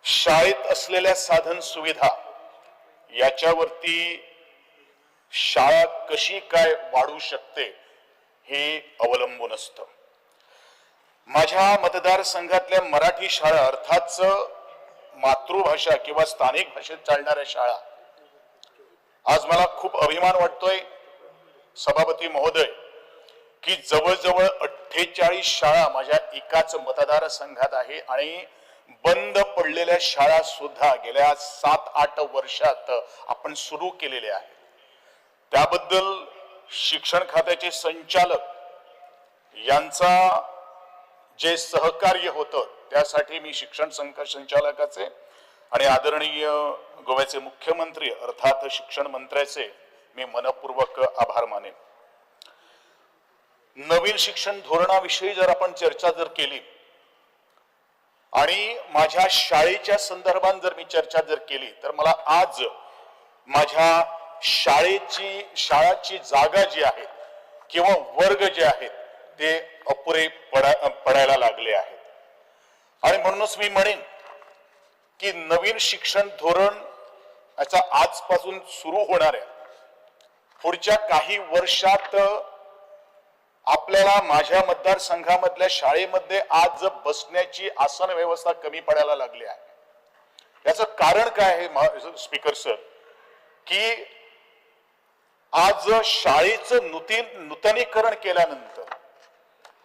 शाळेत असलेल्या साधन सुविधा याच्यावरती शाळा कशी काय वाढू शकते हे अवलंबून असतं. माझ्या मतदारसंघातल्या मराठी शाळा अर्थातच मातृभाषा किंवा स्थानिक भाषेत चालणाऱ्या शाळा, आज मला खूप अभिमान वाटतोय सभापती महोदय की जवळजवळ 48 शाळा माझ्या एकाच मतदारसंघात आहे आणि बंद पडलेल्या शाळा सुद्धा गेल्या 7-8 वर्षात आपण सुरू केलेल्या आहेत. त्याबद्दल शिक्षण खात्याचे संचालक यांचा जे सहकार्य होतं त्यासाठी मी शिक्षण संचालकाचे आणि आदरणीय गोव्याचे मुख्यमंत्री अर्थात शिक्षण मंत्र्याचे मी मनपूर्वक आभार मानेन. नवीन शिक्षण धोरणाविषयी जर आपण चर्चा केली आणि माझ्या शाळेच्या संदर्भात जर मी चर्चा केली तर मला आज माझ्या शाळाची जागा जी आहे किंवा वर्ग जे आहेत ते अपुरे पडायला लागले आहेत. आणि म्हणूनच मी म्हणेन की नवीन शिक्षण धोरण याचा आजपासून सुरू होणाऱ्या पुढच्या काही वर्षात आपल्याला माझ्या मतदारसंघामधल्या शाळेमध्ये आज बसण्याची आसन व्यवस्था कमी पडायला लागली आहे. याचं कारण काय आहे स्पीकर सर, की आज शाळेचं नूतनीकरण केल्यानंतर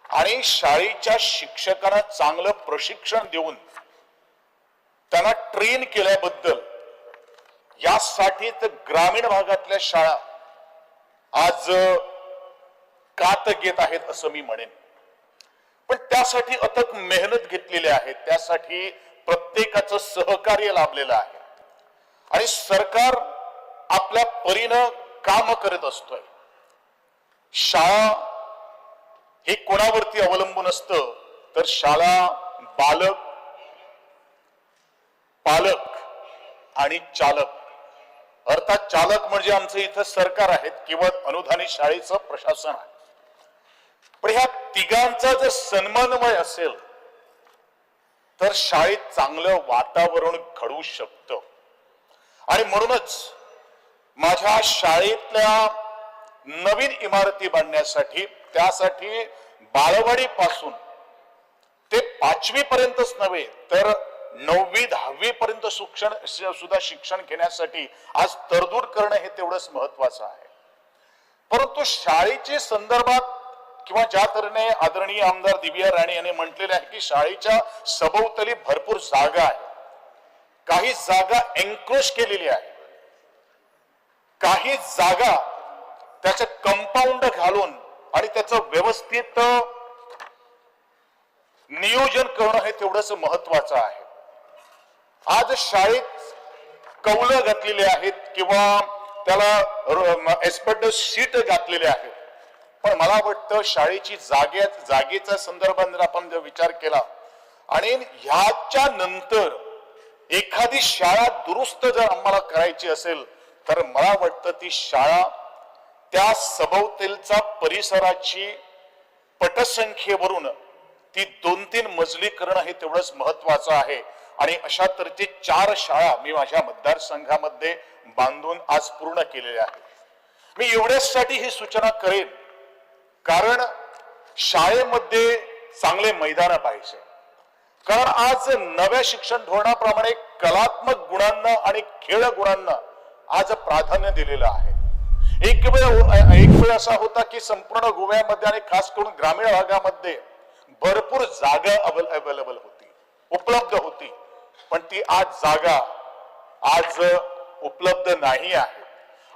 आणि शाळेच्या शिक्षकांना चांगलं प्रशिक्षण देऊन त्यांना ट्रेन केल्याबद्दल यासाठी तर ग्रामीण भागातल्या शाळा आज कात घेत आहेत असं मी म्हणेन. पण त्यासाठी अथक मेहनत घेतलेली आहे, त्यासाठी प्रत्येकाचं सहकार्य लाभलेलं आहे आणि सरकार आपल्या परीनं काम करत असतोय. शाळा हे कोणावरती अवलंबून असतं तर शाळा बालक, पालक आणि चालक, अर्थात चालक म्हणजे आमचं इथं सरकार आहेत किंवा अनुदानित शाळेचं प्रशासन आहे. पण ह्या तिघांचा जर समन्वय असेल तर शाळेत चांगलं वातावरण घडू शकतं. आणि म्हणूनच माझ्या शाळेतल्या नवीन इमारती बांधण्यासाठी त्यासाठी बालवाडी पासून ते 5वी पर्यंतच नव्हे तर 9वी 10वी पर्यंत सुद्धा शिक्षण घेण्यासाठी आज तरतूद करणं हे तेवढंच महत्वाचं आहे. परंतु शाळेच्या संदर्भात किंवा ज्या तऱ्हेने आदरणीय आमदार दिव्या राणे यांनी म्हटलेले आहे की शाळेच्या सभोवताली भरपूर जागा आहे, काही जागा एन्क्रोच केलेली आहे, काही जागा त्याचं कंपाऊंड घालून आणि त्याचं व्यवस्थित नियोजन करणं हे तेवढंच महत्वाचं आहे. आज शाळेत कौलं घातलेली आहेत किंवा त्याला एस्पेक्टस शीट घातलेले आहेत, पण मला वाटतं शाळेची जागेच्या संदर्भात जर आपण जर विचार केला आणि ह्याच्या नंतर एखादी शाळा दुरुस्त जर आम्हाला करायची असेल तर मला वाटतं ती शाळा त्या सभोवतालच्या परिसराची पटसंख्येवरून ती 2-3 मजली करणं हे तेवढंच महत्वाचं आहे. आणि अशा तऱ्हेचे 4 शाळा मी माझ्या मतदारसंघामध्ये बांधून आज पूर्ण केलेल्या आहेत. मी एवढ्यासाठी ही सूचना करेन कारण शाळेमध्ये चांगले मैदान पाहिजे. कारण आज नव्या शिक्षण धोरणाप्रमाणे कलात्मक गुणांना आणि खेळ गुणांना आज प्राधान्य दिलेलं आहे. एक वेळ असा होता की संपूर्ण गोव्यामध्ये आणि खास करून ग्रामीण भागामध्ये भरपूर जागा अवेलेबल होती, उपलब्ध होती, पण ती आज जागा आज उपलब्ध नाही आहे.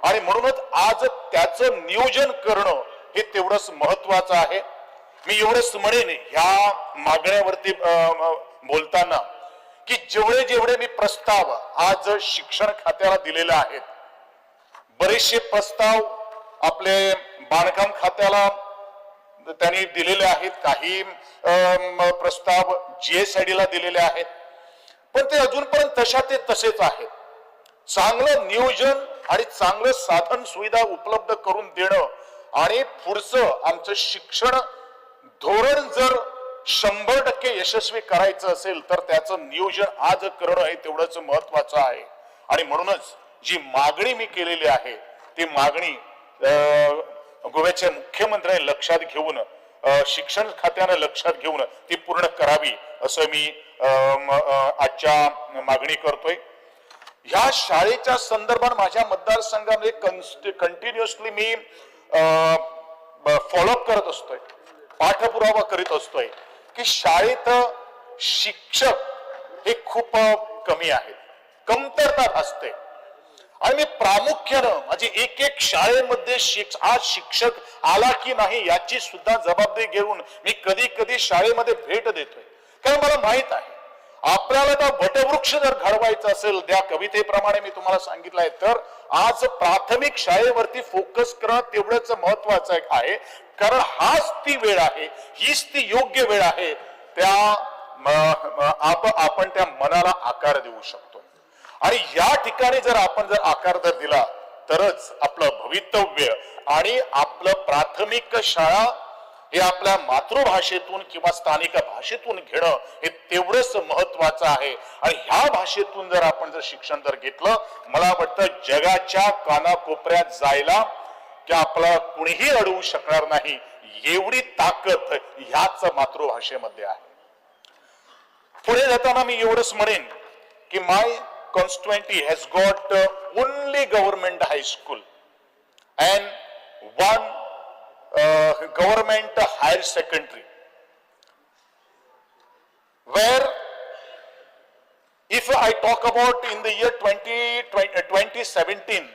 आणि म्हणूनच आज त्याचं नियोजन करणं हे तेवढंच महत्वाचं आहे. मी एवढंच म्हणेन ह्या मागण्यावरती बोलताना की जेवढे मी प्रस्ताव आज शिक्षण खात्याला दिलेले आहेत, बरेचसे प्रस्ताव आपले बांधकाम खात्याला त्यांनी दिलेले आहेत, काही प्रस्ताव GSID ला दिलेले आहेत, पण ते अजूनपर्यंत तसेच आहेत. चांगलं नियोजन आणि चांगलं साधन सुविधा उपलब्ध करून देणं आणि पुढचं आमचं शिक्षण धोरण जर 100% यशस्वी करायचं असेल तर त्याचं नियोजन आज करणं हे तेवढंच महत्वाचं आहे. आणि म्हणूनच जी मागणी मी केलेली आहे ती मागणी गोव्याच्या मुख्यमंत्र्यांनी लक्षात घेऊन शिक्षण खात्यानं लक्षात घेऊन ती पूर्ण करावी असं मी आजच्या मागणी करतोय. ह्या शाळेच्या संदर्भात माझ्या मतदारसंघामध्ये कंटिन्युअसली मी फॉलोअप करत असतोय, पाठपुरावा करीत असतोय की शाळेत शिक्षक हे खूप कमी आहेत, कमतरता असते. आणि मी प्रामुख्यानं माझी एक शाळेमध्ये आज शिक्षक आला की नाही याची सुद्धा जबाबदारी घेऊन मी कधी कधी शाळेमध्ये भेट देतोय. कारण मला माहित आहे आपल्याला तर वटवृक्ष जर घडवायचं असेल, त्या कवितेप्रमाणे मी तुम्हाला सांगितलंय, तर आज प्राथमिक शाळेवरती फोकस करणं तेवढंच महत्वाचं आहे. कारण हाच ती वेळ आहे, हीच ती योग्य वेळ आहे त्या आपण त्या मनाला आकार देऊ शकतो. आणि या ठिकाणी जर आपण आकार दिला तरच आपलं भवितव्य आणि आपलं प्राथमिक शाळा हे आपल्या मातृभाषेतून किंवा स्थानिक भाषेतून घेणं हे तेवढंच महत्वाचं आहे. आणि ह्या भाषेतून जर आपण शिक्षण घेतलं, मला वाटतं जगाच्या कानाकोपऱ्यात जायला की आपला कुणीही अडवू शकणार नाही, एवढी ताकद ह्याच मातृभाषेमध्ये आहे. पुढे जाताना मी एवढंच म्हणेन की माय constituency has got only government high school and one government higher secondary, where if I talk about in the year 2017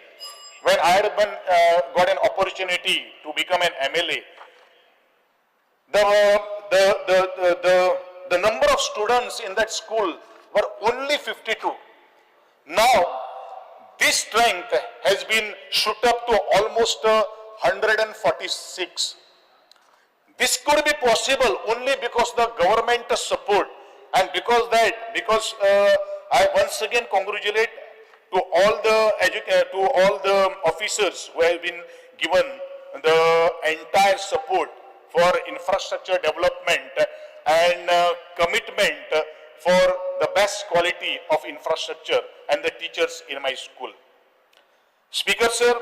when I had got an opportunity to become an MLA, the number of students in that school were only 52. Now, this strength has been shoot up to almost 146. This could be possible only because the government support, and because I once again congratulate to all the officers who have been given the entire support for infrastructure development and commitment for the best quality of infrastructure and the teachers in my school. Speaker sir,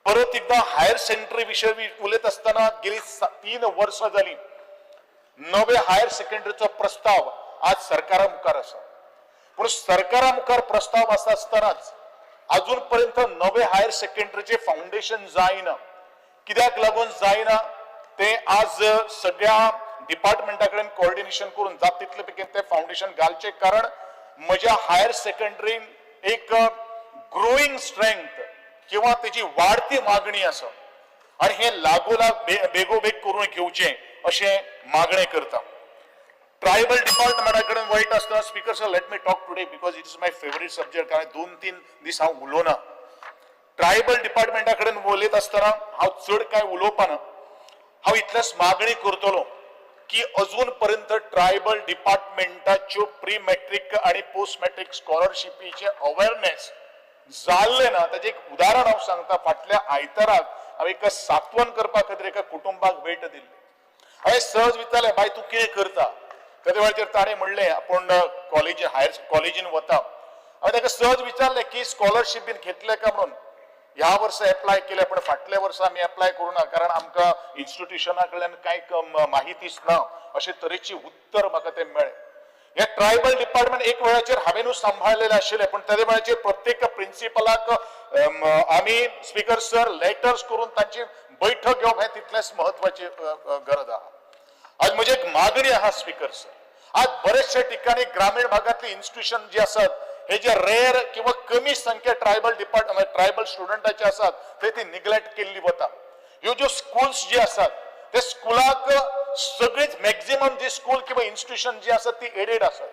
परत एकदा higher secondary विषय बोलत असताना गेली 3 वर्ष झाली नवे higher सेकंडरीचा प्रस्ताव आज सरकारामुखार असा. पण सरकारामुखार प्रस्ताव असा असतानाच अजूनपर्यंत नवे हायर सेकंडरीचे फाउंडेशन जाईना. कित्याक लागून जाईना ते आज सगळ्या डिपार्टमेंटाकडे कोऑर्डिनेशन करून जात तितले ते फाउंडेशन घालचे. कारण माझ्या हायर सेकंडरी एक ग्रोईंग स्ट्रेंथ किंवा त्याची वाढती मागणी असा आणि हे लागोलाग बेगोबेग करून घेवचे असे मागणे करता. ट्रायबल डिपार्टमेंटाकडे वळट असताना speaker sir let me talk today because it is my favourite subject. कारण 2-3 दीस हांव उलोवना. ट्रायबल डिपार्टमेंटाकडे उलयत असताना हांव चड काय उलोवपाना. हांव इतलेच मागणी करतलो की अजूनपर्यंत ट्रायबल डिपार्टमेंटाच्यो प्री मॅट्रिक आणि पोस्ट मॅट्रिक स्कॉलरशिपीचे अवेअरनेस जाल्ले ना. ताचे एक उदाहरण हांव सांगता. फाटल्या आयताराक हांव एका सांत्वन करपा खातीर एका कुटुंबाक भेट दिल्ली. हांवें सहज विचारलें बाय तूं कितें करता. त्या वेळाचेर ताणें म्हणलें आपण हायर कॉलेजीन वता. हांवें ताका सहज विचारलें की स्कॉलरशीप बीन घेतले का म्हणून. ह्या वर्सा एप्लाय केले पण फाटल्या वर्सा आमी एप्लाय करूना कारण आमकां इन्स्टिट्युशना कडल्यान कांय माहितीच ना अशे तरेची उत्तर म्हाका ते मेळ्ळे. हे ट्रायबल डिपार्टमेंट एक वेळाचेर हांवेनूच सांभाळलेले आशिल्ले पण त्या वेळाचेर प्रत्येक प्रिन्सिपलाक आमी स्पीकर सर लेटर्स करून तांची बैठक घेवप हे तितलेच महत्वाची गरज आहा. आज म्हजी एक मागणी आहा स्पीकर सर. आज बरेचशे ठिकाणी ग्रामीण भागातली इन्स्टिट्यूशन जी आसात हे जे रेअर किंवा कमी संख्या ट्रायबल स्टुडंटाचे असतात ते ती निग्लेक्ट केल्ली वता. ह्यो ज्यो स्कूल्स जे असतात ते स्कूलाक सगळीच मॅक्झिमम जी स्कूल किंवा इन्स्टिट्यूशन जी असतात ती एडेड असतात.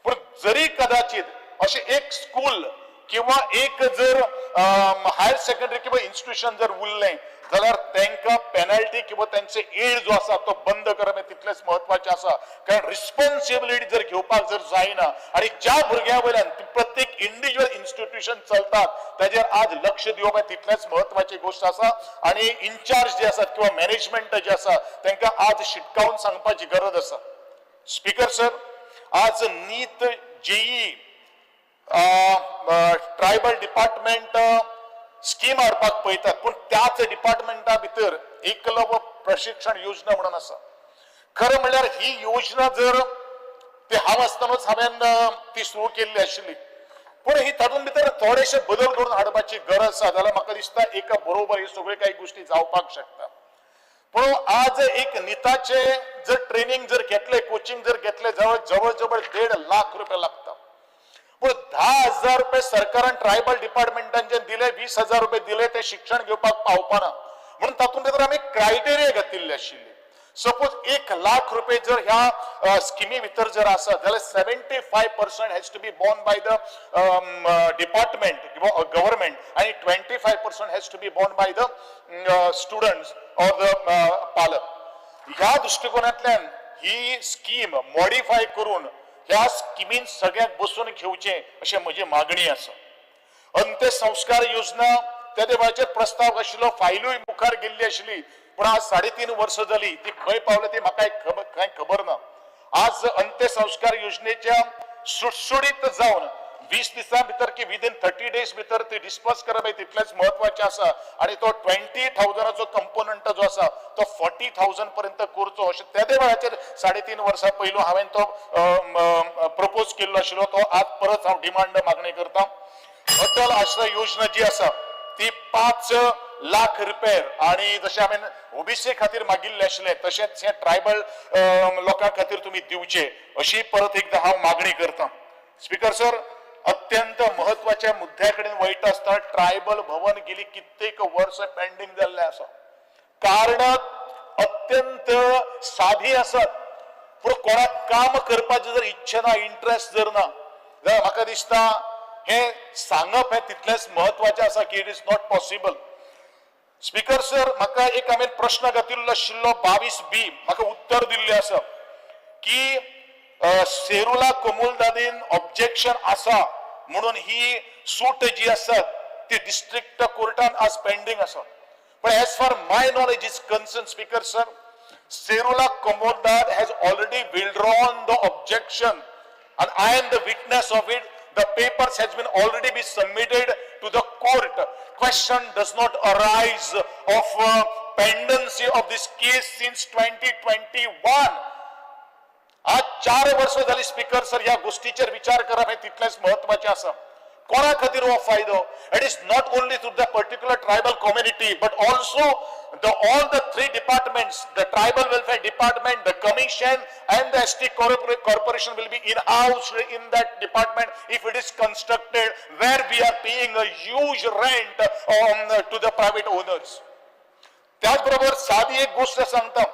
पण जरी कदाचित असे एक स्कूल किंवा एक जर हायर सेकंडरी किंवा इन्स्टिट्यूशन जर उरलें जाल्यार तांकां पेनल्टी किंवा त्यांचे एड जो आसा तो बंद करप हे तितलेच महत्वाचे आसा. कारण रिस्पॉन्सिबिलिटी जर घेवपाक जर जायना आणि ज्या भुरग्यां वयल्यान प्रत्येक इंडिव्हिज्युअल इन्स्टिट्यूशन चलतात ताजेर आज लक्ष दिवप हे तितलेच महत्वाची गोष्ट आसा. आणि इन्चार्ज जे आसात किंवा मॅनेजमेंट जे आसा तांकां आज शिटकावून सांगपाची गरज आसा. स्पीकर सर आज नीट जेई ट्रायबल डिपार्टमेंट स्कीम हाडपाक पळयतात पूण त्याच डिपार्टमेंटा भितर एकलव्य प्रशिक्षण योजना म्हणून आसा. खरं म्हणल्यार ही योजना जर ते हांव आसतनाच हांवें ती सुरू केल्ली आशिल्ली पूण ही तातूंत भितर थोडेशे बदल करून हाडपाची गरज आसा जाल्यार म्हाका दिसता एका बरोबर ही सगळ्यो काही गोष्टी जावपाक शकता. पूण आज एक निताचे जर ट्रेनिंग जर घेतले कोचिंग जर घेतले जवळ जवळ 1.5 लाख रुपये लागता. पूण 10,000 रुपये सरकारान ट्रायबल डिपार्टमेंटांचे दिले 20,000 रुपये दिले ते शिक्षण घेवपाक पावपाना म्हणून तातूंत भितर आमी क्रायटेरिया घातिल्ले आशिल्ले. सपोज 1 लाख रुपये जर ह्या स्किमी भितर जर आसा जाल्यार 75% has to be borne by the department government आणि 25% has to be borne by the students or the पालक. ह्या दृष्टिकोनांतल्यान ही स्कीम मॉडिफाय करून ह्या स्किमीन सगळ्यांक बसून घेवचे अशी म्हजी मागणी आसा. अंत्यसंस्कार योजना त्या वेळाचेर प्रस्ताव आशिल्लो फायलूय मुखार गेल्ली आशिल्ली पूण आज 3.5 वर्सां जाली ती खंय पावली ती म्हाका कांय खबर ना. आज अंत्यसंस्कार योजनेच्या सुटसुडीत जावन 20 दिसां भितर की विदिन 30 days भितर ती डिस्पर्स करप हे तितलेंच म्हत्वाचें आसा आनी तो 20,000चो कंपोनंट जो आसा तो 40,000 पर्यंत करचो अशें त्या वेळाचेर 3.5 वर्सां पयलू हांवें तो प्रपोज केल्लो आशिल्लो तो आज परत हांव डिमांड मागणी करता. अटल आश्रय योजना जी आसा ती 5 लाख रुपये आणि जशें हांवें ओबीसी खातीर मागिल्लें आशिल्लें तशेंच हे ट्रायबल लोकां खातीर तुमी दिवचे अशी परत एकदा हांव मागणी करता. स्पीकर सर, अत्यंत महत्वाच्या मुद्द्या कडेन वयता आसतना ट्रायबल भवन गेली कित्येक वर्स पेंडिंग जाल्लें आसा. कारणां अत्यंत सादी आसात पूण कोणाक काम करपाची जर इच्छा ना इंट्रस्ट जर ना जाल्यार म्हाका दिसता हे सांगप हे तितलेंच महत्वाचें आसा की it is not possible. Speaker sir, म्हाका एक हांवें प्रश्न घातिल्लो आशिल्लो 22B म्हाका उत्तर दिल्लें आसा की सेरुला कोमुलदादीन ऑब्जेक्शन आसा म्हणून ही सूट जी आसा ती डिस्ट्रिक्ट कोर्टान आज पेंडिंग आसा. पण as far my knowledge is concern speaker sir, Serula Comunidade has already withdrawn the objection and I am the witness of it. The papers has been already been submitted to the court. Question does not arise of pendency of this case since 2021. आज 4 वर्ष झाली speaker sir ह्या गोष्टीचेर विचार करप हे तितलेच महत्वाचे आसा. कोणा खातीर हो फायदो? It is not only to the particular tribal community but also all the 3 departments, the tribal welfare department, the commission and the ST corporation will be in-house in that department if it is constructed where we are paying a huge rent to the private owners. त्याचबरोबर साधी एक गोष्ट सांगता.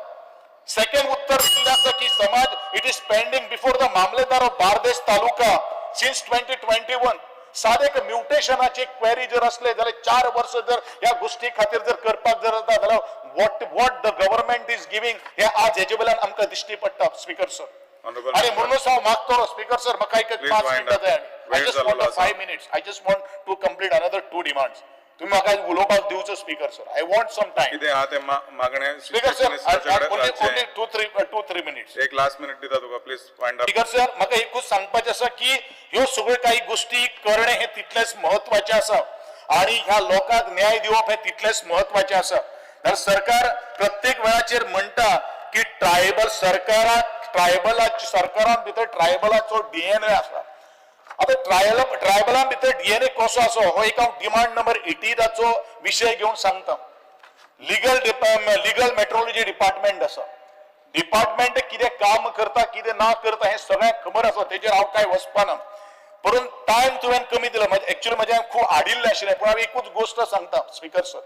Second उत्तर दिल्लें आसा की समाज it is pending before the मामलेदार ऑफ बार्देस तालुका सिन्स 2021. साधे एक म्युटेशनाची क्वेरी जर असले जाल्यार 4 वर्ष जर ह्या गोष्टी खातीर जर करपाक जर जाता जाल्यार what the government is giving हे आज हेजे वेल्यान आमकां दिश्टी पडटा स्पीकर सर. आणि म्हणूनच हांव मागतो स्पीकर सर म्हाका एक 5 मिनिटां जाय. I just want 5 minutes. I just want to complete another 2 demands. तुम्ही म्हाका उलोवपाक दिवचो speaker sir. I want some time. कितें आहा ते मागणे स्पीकर सर only 2-3 minutes. एक लास्ट मिनिट दिता तुका प्लीज फाइंड स्पीकर सर म्हाका एकूच सांगपाचें आसा की ह्यो सगळ्यो काही गोष्टी करणे हे तितलेच महत्वाचे आसा आणि ह्या लोकांक न्याय दिवप हे तितलेच महत्वाचे आसा. सरकार प्रत्येक वेळाचेर म्हणटा की सरकारान भितर ट्रायबलाचो DNA आसा. आता ट्रायबलां भितर DNA कसो आसो हो एक हांव डिमांड नंबर 18 विशय घेवन सांगता. लिगल मेट्रोलॉजी डिपार्टमेंट आसा. डिपार्टमेंट कितें काम करता कितें ना करता हे सगळ्यांक खबर आसा तेजेर हांव काय वचपाना. परंतु टायम तुवें कमी दिलो एक्चुअली म्हज्यान खूब आडिल्लें आशिल्लें पूण हांव एकूच गोष्ट सांगता स्पीकर सर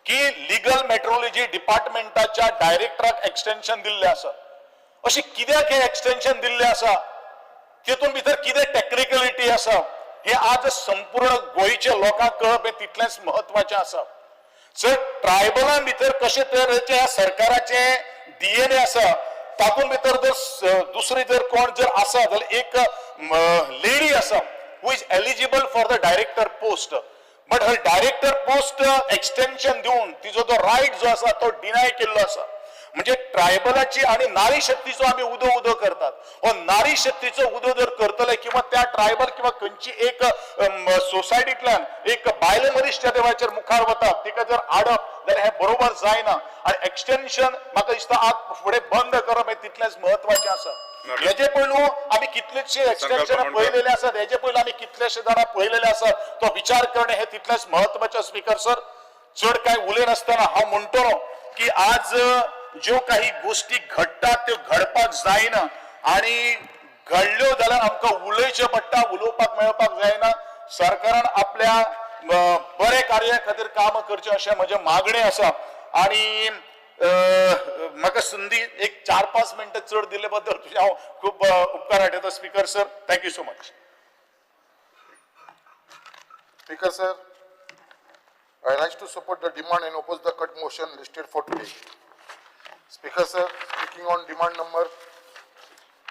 की लिगल मेट्रोलॉजी डिपार्टमेंटाच्या डायरेक्टराक एक्सटेन्शन दिल्लें आसा. अशें कित्याक हे एक्सटेन्शन दिल्लें आसा तितून भितर कितें टेक्निकलिटी आसा हे आज संपूर्ण गोंयच्या लोकांक कळप हे तितलेंच महत्वाचें आसा. सर ट्रायबलां भितर कशे तरेचे सरकाराचे DNA आसा तातूंत भितर जर दुसरी जर कोण जर आसा जाल्यार एक लेडी आसा who is eligible for the director post but her director post extension दिवन तिजो जो रायट जो आसा तो डिनाय केल्लो आसा. म्हणजे ट्रायबलाची आणि नारी शक्तीचो आम्ही उदो उदो करतात हो नारी शक्तीचो उदो जर करतले किंवा त्या ट्रायबल किंवा खंयची एक सोसायटींतल्यान एक बायल मनीस ज्या देवाचेर मुखार वतात तिका जर आडप जाल्यार हे बरोबर जायना आणि एक्सटेन्शन म्हाका दिसता आज फुडें बंद करप हे तितलेंच महत्वाचें आसा हेजे पयलू आम्ही कितलेशे एक्सटेन्शन पळयलेले आसात हेजे पयलू आम्ही कितलेशे जाणां पळयलेले आसात तो विचार करणे हे तितलेच महत्वाचे स्पीकर सर चड काय उलय नासतना हांव म्हणटलो की आज ज्यो काही गोष्टी घडटात त्यो घडपाक जायना आणि घडल्यो जाल्यार आमकां उलयचें पडटा उलोवपाक मेळपाक जायना सरकारान आपल्या बरे कार्या खातीर काम करचें अशें म्हजें मागणें आसा आणि म्हाका संदी एक 4-5 मिनटां चड दिले बद्दल तुझे हांव खूब उपकार आठयता speaker sir thank you so much Speaker sir, I rise to support the demand and oppose the cut motion listed for today. Speaker sir, speaking on demand number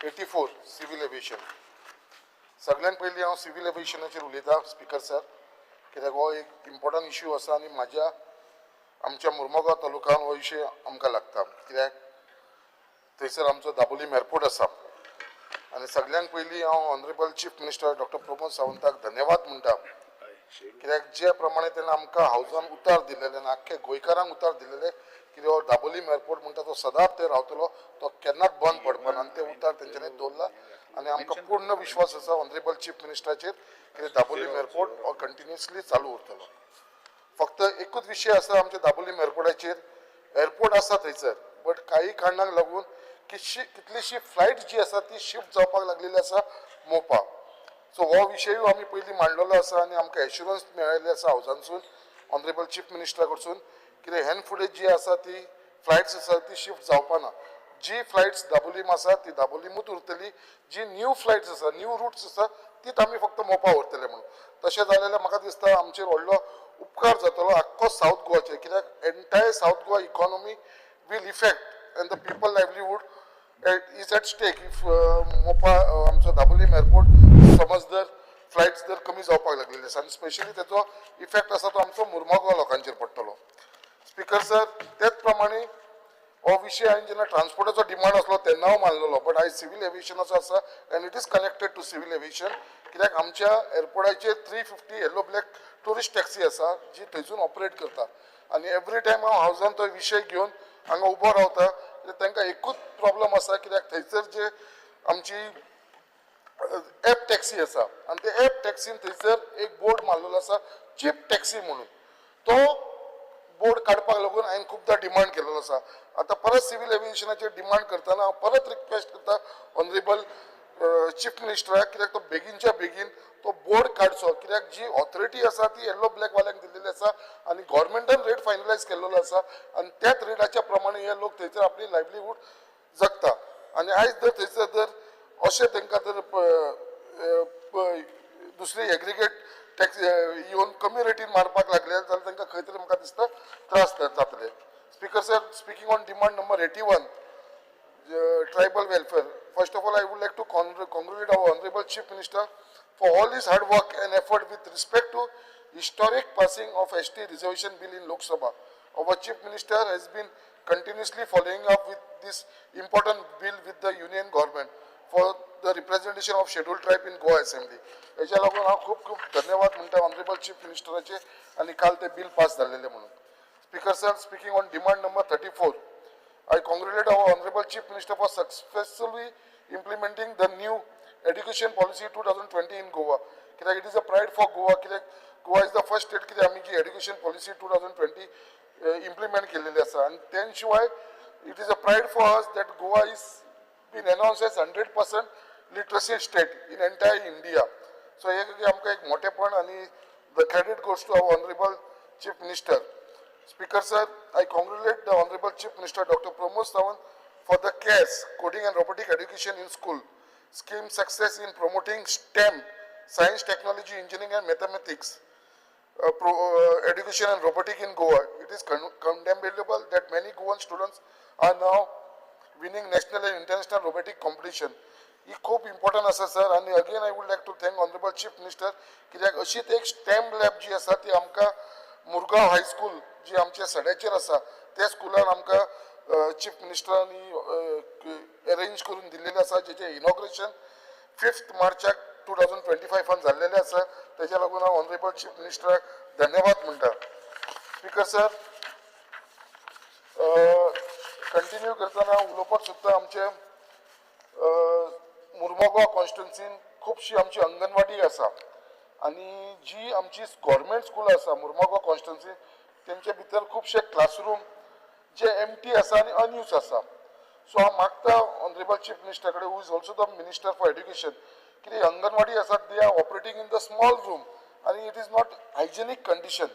84, civil aviation. सगळ्यात पयलीं हांव सिव्हिल एविएशनाचेर उलयतां स्पीकर सर कित्याक हो एक important issue आसा आनी आमच्या मुर्मुगांव तालुक्यान हो विशय आमकां लागता कित्याक थंयसर आमचो दाबोलीम एअरपोर्ट आसा आनी सगळ्यांत पयलीं हांव honourable chief minister doctor Pramod सावंताक धन्यवाद म्हणटा कित्याक जे प्रमाणे तेणें आमकां हावजान उतार दिलेले आनी आख्खे गोंयकारांक उतार दिलेले की हो दाबोलीम एअरपोर्ट म्हणटा तो सदांच ते रावतलो तो केन्नाच बंद पडपाना आनी ते उतार तेंच्यांनी दवरला आनी आमकां पूर्ण विश्वास आसा ऑनरेबल चीफ मिनिस्टराचेर की दाबोलीम एअरपोर्ट हो कंटिन्युअसली चालू उरतलो फक्त एकूच विशय आसा आमच्या दाबोलीम एअरपोर्टाचेर एअरपोर्ट आसा थंयसर बट काही कारणांक लागून कितलीशी फ्लायट जी आसा ती शिफ्ट जावपाक लागलेली आसा मोपा सो हो विशयूय आमी पयलीं मांडलेलो आसा आनी आमकां एश्युरन्स मेळिल्ली आसा हावजानसून ऑनरेबल चीफ मिनिस्टरा कडसून कित्याक हेन फुडें जी आसा ती फ्लायट्स आसा ती शिफ्ट जावपाना जी फ्लायट्स दाबोलीम आसा ती दाबोलीमूच उरतली जी न्यू फ्लायट्स आसा न्यू रूट्स आसा तीच आमी फक्त मोपा व्हरतले म्हणून तशें जाल्यार म्हाका दिसता आमचेर व्हडलो उपकार जातलो आख्खो सावथ गोवाचेर कित्याक entire south Goa economy will effect and the people livelihood is at stake if Mopa आमचो दाबोलीम एअरपोर्ट समज जर फ्लायट्स जर कमी जावपाक लागलेली आसा आनी स्पेशली तेचो इफेक्ट आसा तो आमचो मुर्मुगांव लोकांचेर पडटलो स्पीकर सर तेच प्रमाणे हो विशय हांवें जेन्ना ट्रान्सपोर्टाचो डिमांड आसलो तेन्ना हांव मानलेलो बट आयज सिव्हील एविएशनाचो आसा and it is connected to civil aviation कित्याक आमच्या एअरपोर्टाचेर 350 येलो ब्लॅक टुरिस्ट टॅक्सी आसा जी थंयसून ऑपरेट करता आनी एवरी टायम हांव हावजान तो विशय घेवन हांगा उबो रावता कित्याक तांकां एकूच प्रॉब्लम आसा कित्याक थंयसर जे आमची एप टॅक्सी आसा आनी ते एप टॅक्सीन थंयसर एक बोर्ड मारलेलो आसा चीप टॅक्सी म्हणून तो बोर्ड काडपाक लागून हांवें खुबदां डिमांड केलेलो आसा आतां परत सिव्हील एविएशनाचेर डिमांड करतना हांव परत रिक्वेस्ट करता ऑनरेबल चीफ मिनिस्टराक कित्याक तो बेगीनच्या बेगीन तो बोर्ड काडचो कित्याक जी ऑथॉरिटी आसा ती येलो ब्लॅक वाल्यांक दिल्लेली आसा आनी गव्हर्मेंटान रेट फायनलायज केल्लो आसा आनी त्याच रेटाच्या प्रमाणे हे लोक थंयसर आपली लायव्हलीहूड जगता आनी आयज जर थंयसर जर अशें तांकां जर दुसरी एग्रिगेट टॅक्स येवन कमी रेटीन मारपाक लागले जाल्यार तांकां खंय तरी म्हाका दिसता त्रास जातले speaker sir speaking on demand number 81 tribal welfare first of all I would like to congratulate our honorable chief minister for all his hard work and effort with respect to historic passing of ST reservation bill in Lok Sabha. Our chief minister has been continuously following up with this important bill with the union government for the representation of scheduled tribe in Goa Assembly. हेच्या लागून हांव खूब खूब धन्यवाद म्हणटा honourable chief मिनिस्टराचे आनी काल ते बिल पास जाल्लेले म्हणून speaker sir speaking on demand number 34 I congratulate our honorable chief minister for successfully implementing the new education policy 2020 in Goa. कित्याक it is a pride for Goa कित्याक Goa is the first state कित्याक आमी जी education policy 2020 implement केलेली आसा आनी त्या शिवाय it is a pride for us that Goa is been announced as 100% literacy state in entire India. So हे आमकां एक मोठेपण आनी the credit goes to our honorable chief minister. Speaker sir, I congratulate the honorable chief minister Dr. Pramod Sawant for the CARES coding and robotic education in school scheme success in promoting STEM science technology engineering and mathematics education and robotic in Goa. It is commendable that many Goan students are now winning national and international robotic competition. ही खूप important आसा sir आनी again I would like to thank honourable chief minister कित्याक अशीच एक stem lab जी आसा ती आमकां Mormugao high school जी आमच्या सड्याचेर आसा त्या स्कुलान आमकां चीफ मिनिस्टरांनी अरेंज करून दिल्लेले आसा जेचे इनॉग्रेशन 5 मार्चाक 2025 जाल्लेले आसा. तेच्या लागून हांव ऑनरेबल चीफ मिनिस्टराक धन्यवाद म्हणटा. स्पीकर सर, कंटिन्यू करतना उलोवपाक सोदता आमचे मुर्मुगांव कॉन्स्टिट्युन्सीन खुबशी आमची अंगणवाडी आसा आनी जी आमची गव्हर्मेंट स्कूल आसा मुर्मुगांव कॉन्स्टिट्युन्सीन तेंचे भितर खुबशे क्लासरूम जे एम्प्टी आसा आनी अनयूज आसा. सो हांव मागता ऑनरेबल चीफ मिनिस्टर कडेन who is also the minister for education कितें अंगणवाडी आसा they are operating in the small room आनी it is not hygienic condition.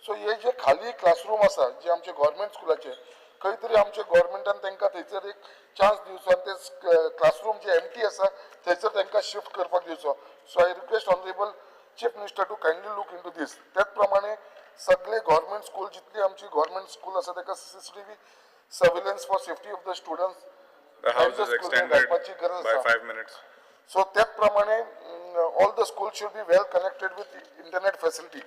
So हे जे खाली क्लासरूम आसा जे आमचे गव्हर्मेंट स्कुलाचे खंय तरी आमच्या गव्हर्मेंटान तांकां थंयसर एक चान्स दिवचो आनी ते क्लासरूम जे एम्प्टी आसा थंयसर तांकां शिफ्ट करपाक दिवचो. So I request honourable chief minister to kindly look into this. त्याच प्रमाणे सगळे गव्हर्मेंट स्कूल जितली आमची गव्हर्मेंट स्कूल आसा ताका CCTV surveillance for safety of the students The house is extended by 5 minutes. So त्याच प्रमाणे all the school should be well connected with internet facility.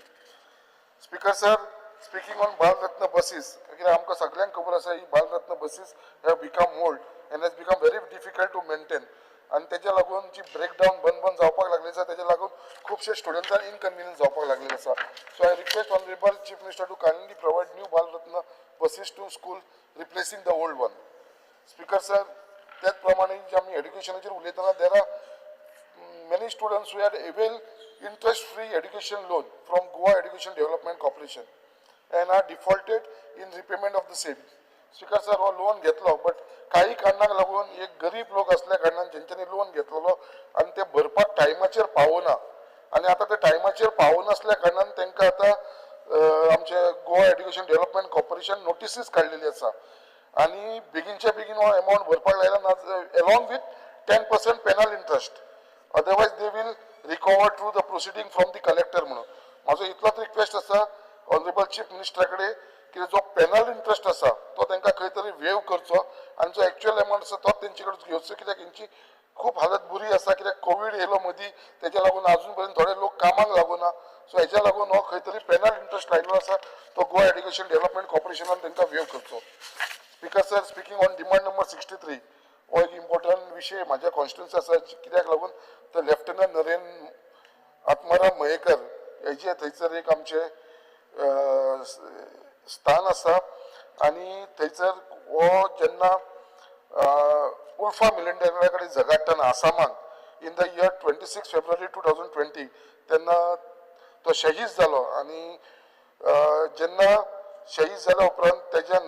Speaker sir, speaking on Balratna buses, कित्याक आमकां सगळ्यांक खबर आसा ही Balratna buses have become old and has become very difficult to maintain आनी तेच्या लागून जी ब्रेकडावन बंद जावपाक लागली आसा तेच्या लागून खुबशे स्टुडंट्सांक इनकन्विनियन्स जावपाक लागलेले आसा. So I request honourable chief minister to kindly provide new Balratna buses to school replacing the old one. Speaker sir, त्याच प्रमाणे जे आमी एड्युकेशनाचेर उलयतना there are many students who had avail interest free education loan from Goa education development corporation and are defaulted in repayment of the same. Speaker sir, हो loan घेतलो but काही कारणाक लागून एक गरीब लोक असल्या कारणान जेंच्यांनी लोन घेतलेलो आनी ते भरपाक टायमाचेर पावना आनी आतां ते टायमाचेर पावनासल्या कारणान तांकां आतां आमचे Goa education development corporation notices काडलेली आसा आनी बेगीनच्या बेगीन हो अमावंट भरपाक लायला along with 10% penal interest. Otherwise they will recover through the proceeding from the collector म्हणून. म्हाजो इतलोच रिक्वेस्ट आसा ऑनरेबल चीफ मिनिस्टरा कडेन की जो पेनल इंट्रस्ट आसा तो तांकां खंय तरी वेव करचो आनी जो एक्चुअल अमावंट आसा तो तेंचे कडेन घेवचो कित्याक हेंची खूब हालत बुरी आसा कित्याक कोवीड येयलो मदीं तेच्या लागून अजून पर्यंत थोडे लोक कामाक लागूना. सो हेच्या लागून हो खंय तरी पेनल इंट्रस्ट लायिल्लो आसा तो गोवा एड्युकेशन डेव्हलपमेंट कॉर्पोरेशनान तांकां वेव करचो. Speaker sir, speaking on demand number 63 हो एक इम्पॉर्टंट विशय म्हाज्या कॉन्स्टिट्युन्सी आसा कित्याक लागून तर लेफ्टनंट नरेन आत्माराम मयेकर हेजे थंयसर एक आमचे स्थान आसा आनी थंयसर हो जेन्ना उल्फा मिलिंडरा कडेन झगडटाना आसामान इन द इयर 26 फेब्रुवारी 2020 तेन्ना तो शहीद जालो आनी जेन्ना शहीद जाल्या उपरांत तेज्या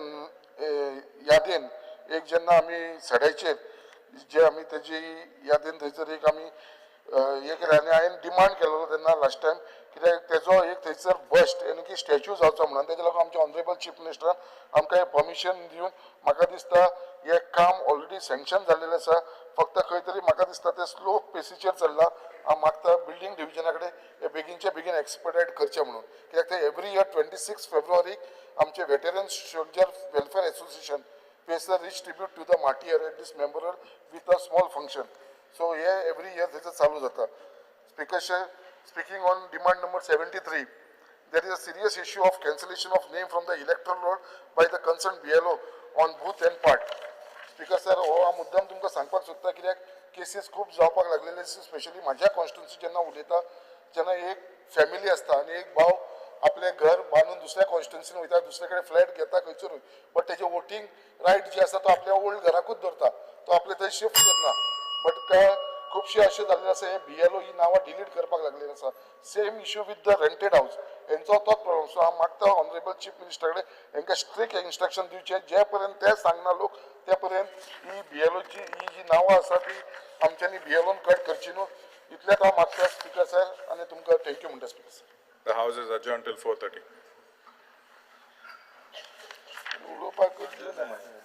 यादीन एक जेन्ना आमी सड्याचेर जे आमी तेजी यादीन थंयसर एक आमी हे केलें आनी हांवें डिमांड केलेलो तेन्ना लास्ट टायम कित्याक तेजो एक थंयसर बस्ट यानी की स्टॅच्यू जावचो म्हणून तेच्या लागून आमच्या ऑनरेबल चीफ मिनिस्टरान आमकां हें परमिशन दिवन म्हाका दिसता हें काम ऑलरेडी सँक्शन जाल्लेलें आसा. फक्त खंय तरी म्हाका दिसता तें स्लो पेसीचेर चल्लां. हांव मागता बिल्डींग डिविजना कडेन हे बेगीनचे बेगीन एक्सपडायट करचें म्हणून कित्याक ते एवरी इयर 26 फेब्रुवारीक आमचे veterans soldier welfare association pays a rich tribute to the martyr at this memorial with a small function. So here every year this is चालू जाता. Speaker, speaking on demand number 73, there is a serious issue of cancellation of name from the electoral roll by the concerned BLO on booth and part. Speaker sir, हो हा मुद्दाम तुमकां सांगपाक सोदता कित्याक cases खूब जावपाक लागलेले स्पेशली म्हाज्या कॉन्स्टिट्युन्सी जेन्ना उलयता जेन्ना एक फॅमिली आसता आनी एक भाव आपले घर बांदून दुसऱ्या कॉन्स्टिट्युन्सीन वयता दुसरे कडेन फ्लॅट घेता खंयसरूय बट तेजे वोटींग रायट जे आसा तो आपल्या ओल्ड घराकूच धरता तो आपले थंय शिफ्ट करना. बट खुबशे अशें जाल्लें आसा हे BLO ही नांवां डिलीट करपाक लागलेली आसा. Same issue with the rented house हेंचो तोच प्रॉब्लम. सो हांव मागता ऑनरेबल चीफ मिनिस्टर कडेन हेंकां स्ट्रिक्ट इंस्ट्रक्शन दिवचे जे पर्यंत ते सांगना लोक ते पर्यंत ही BLOची ही जी नांवां आसा ती आमच्यांनी BLOन कट करची न्हू. इतलेंच हांव मागता स्पीकर सर आनी तुमकां थँक्यू म्हणटा speaker sir. The house is adjourned till 4:30. उलोवपाकूच दिलें ना म्हाका.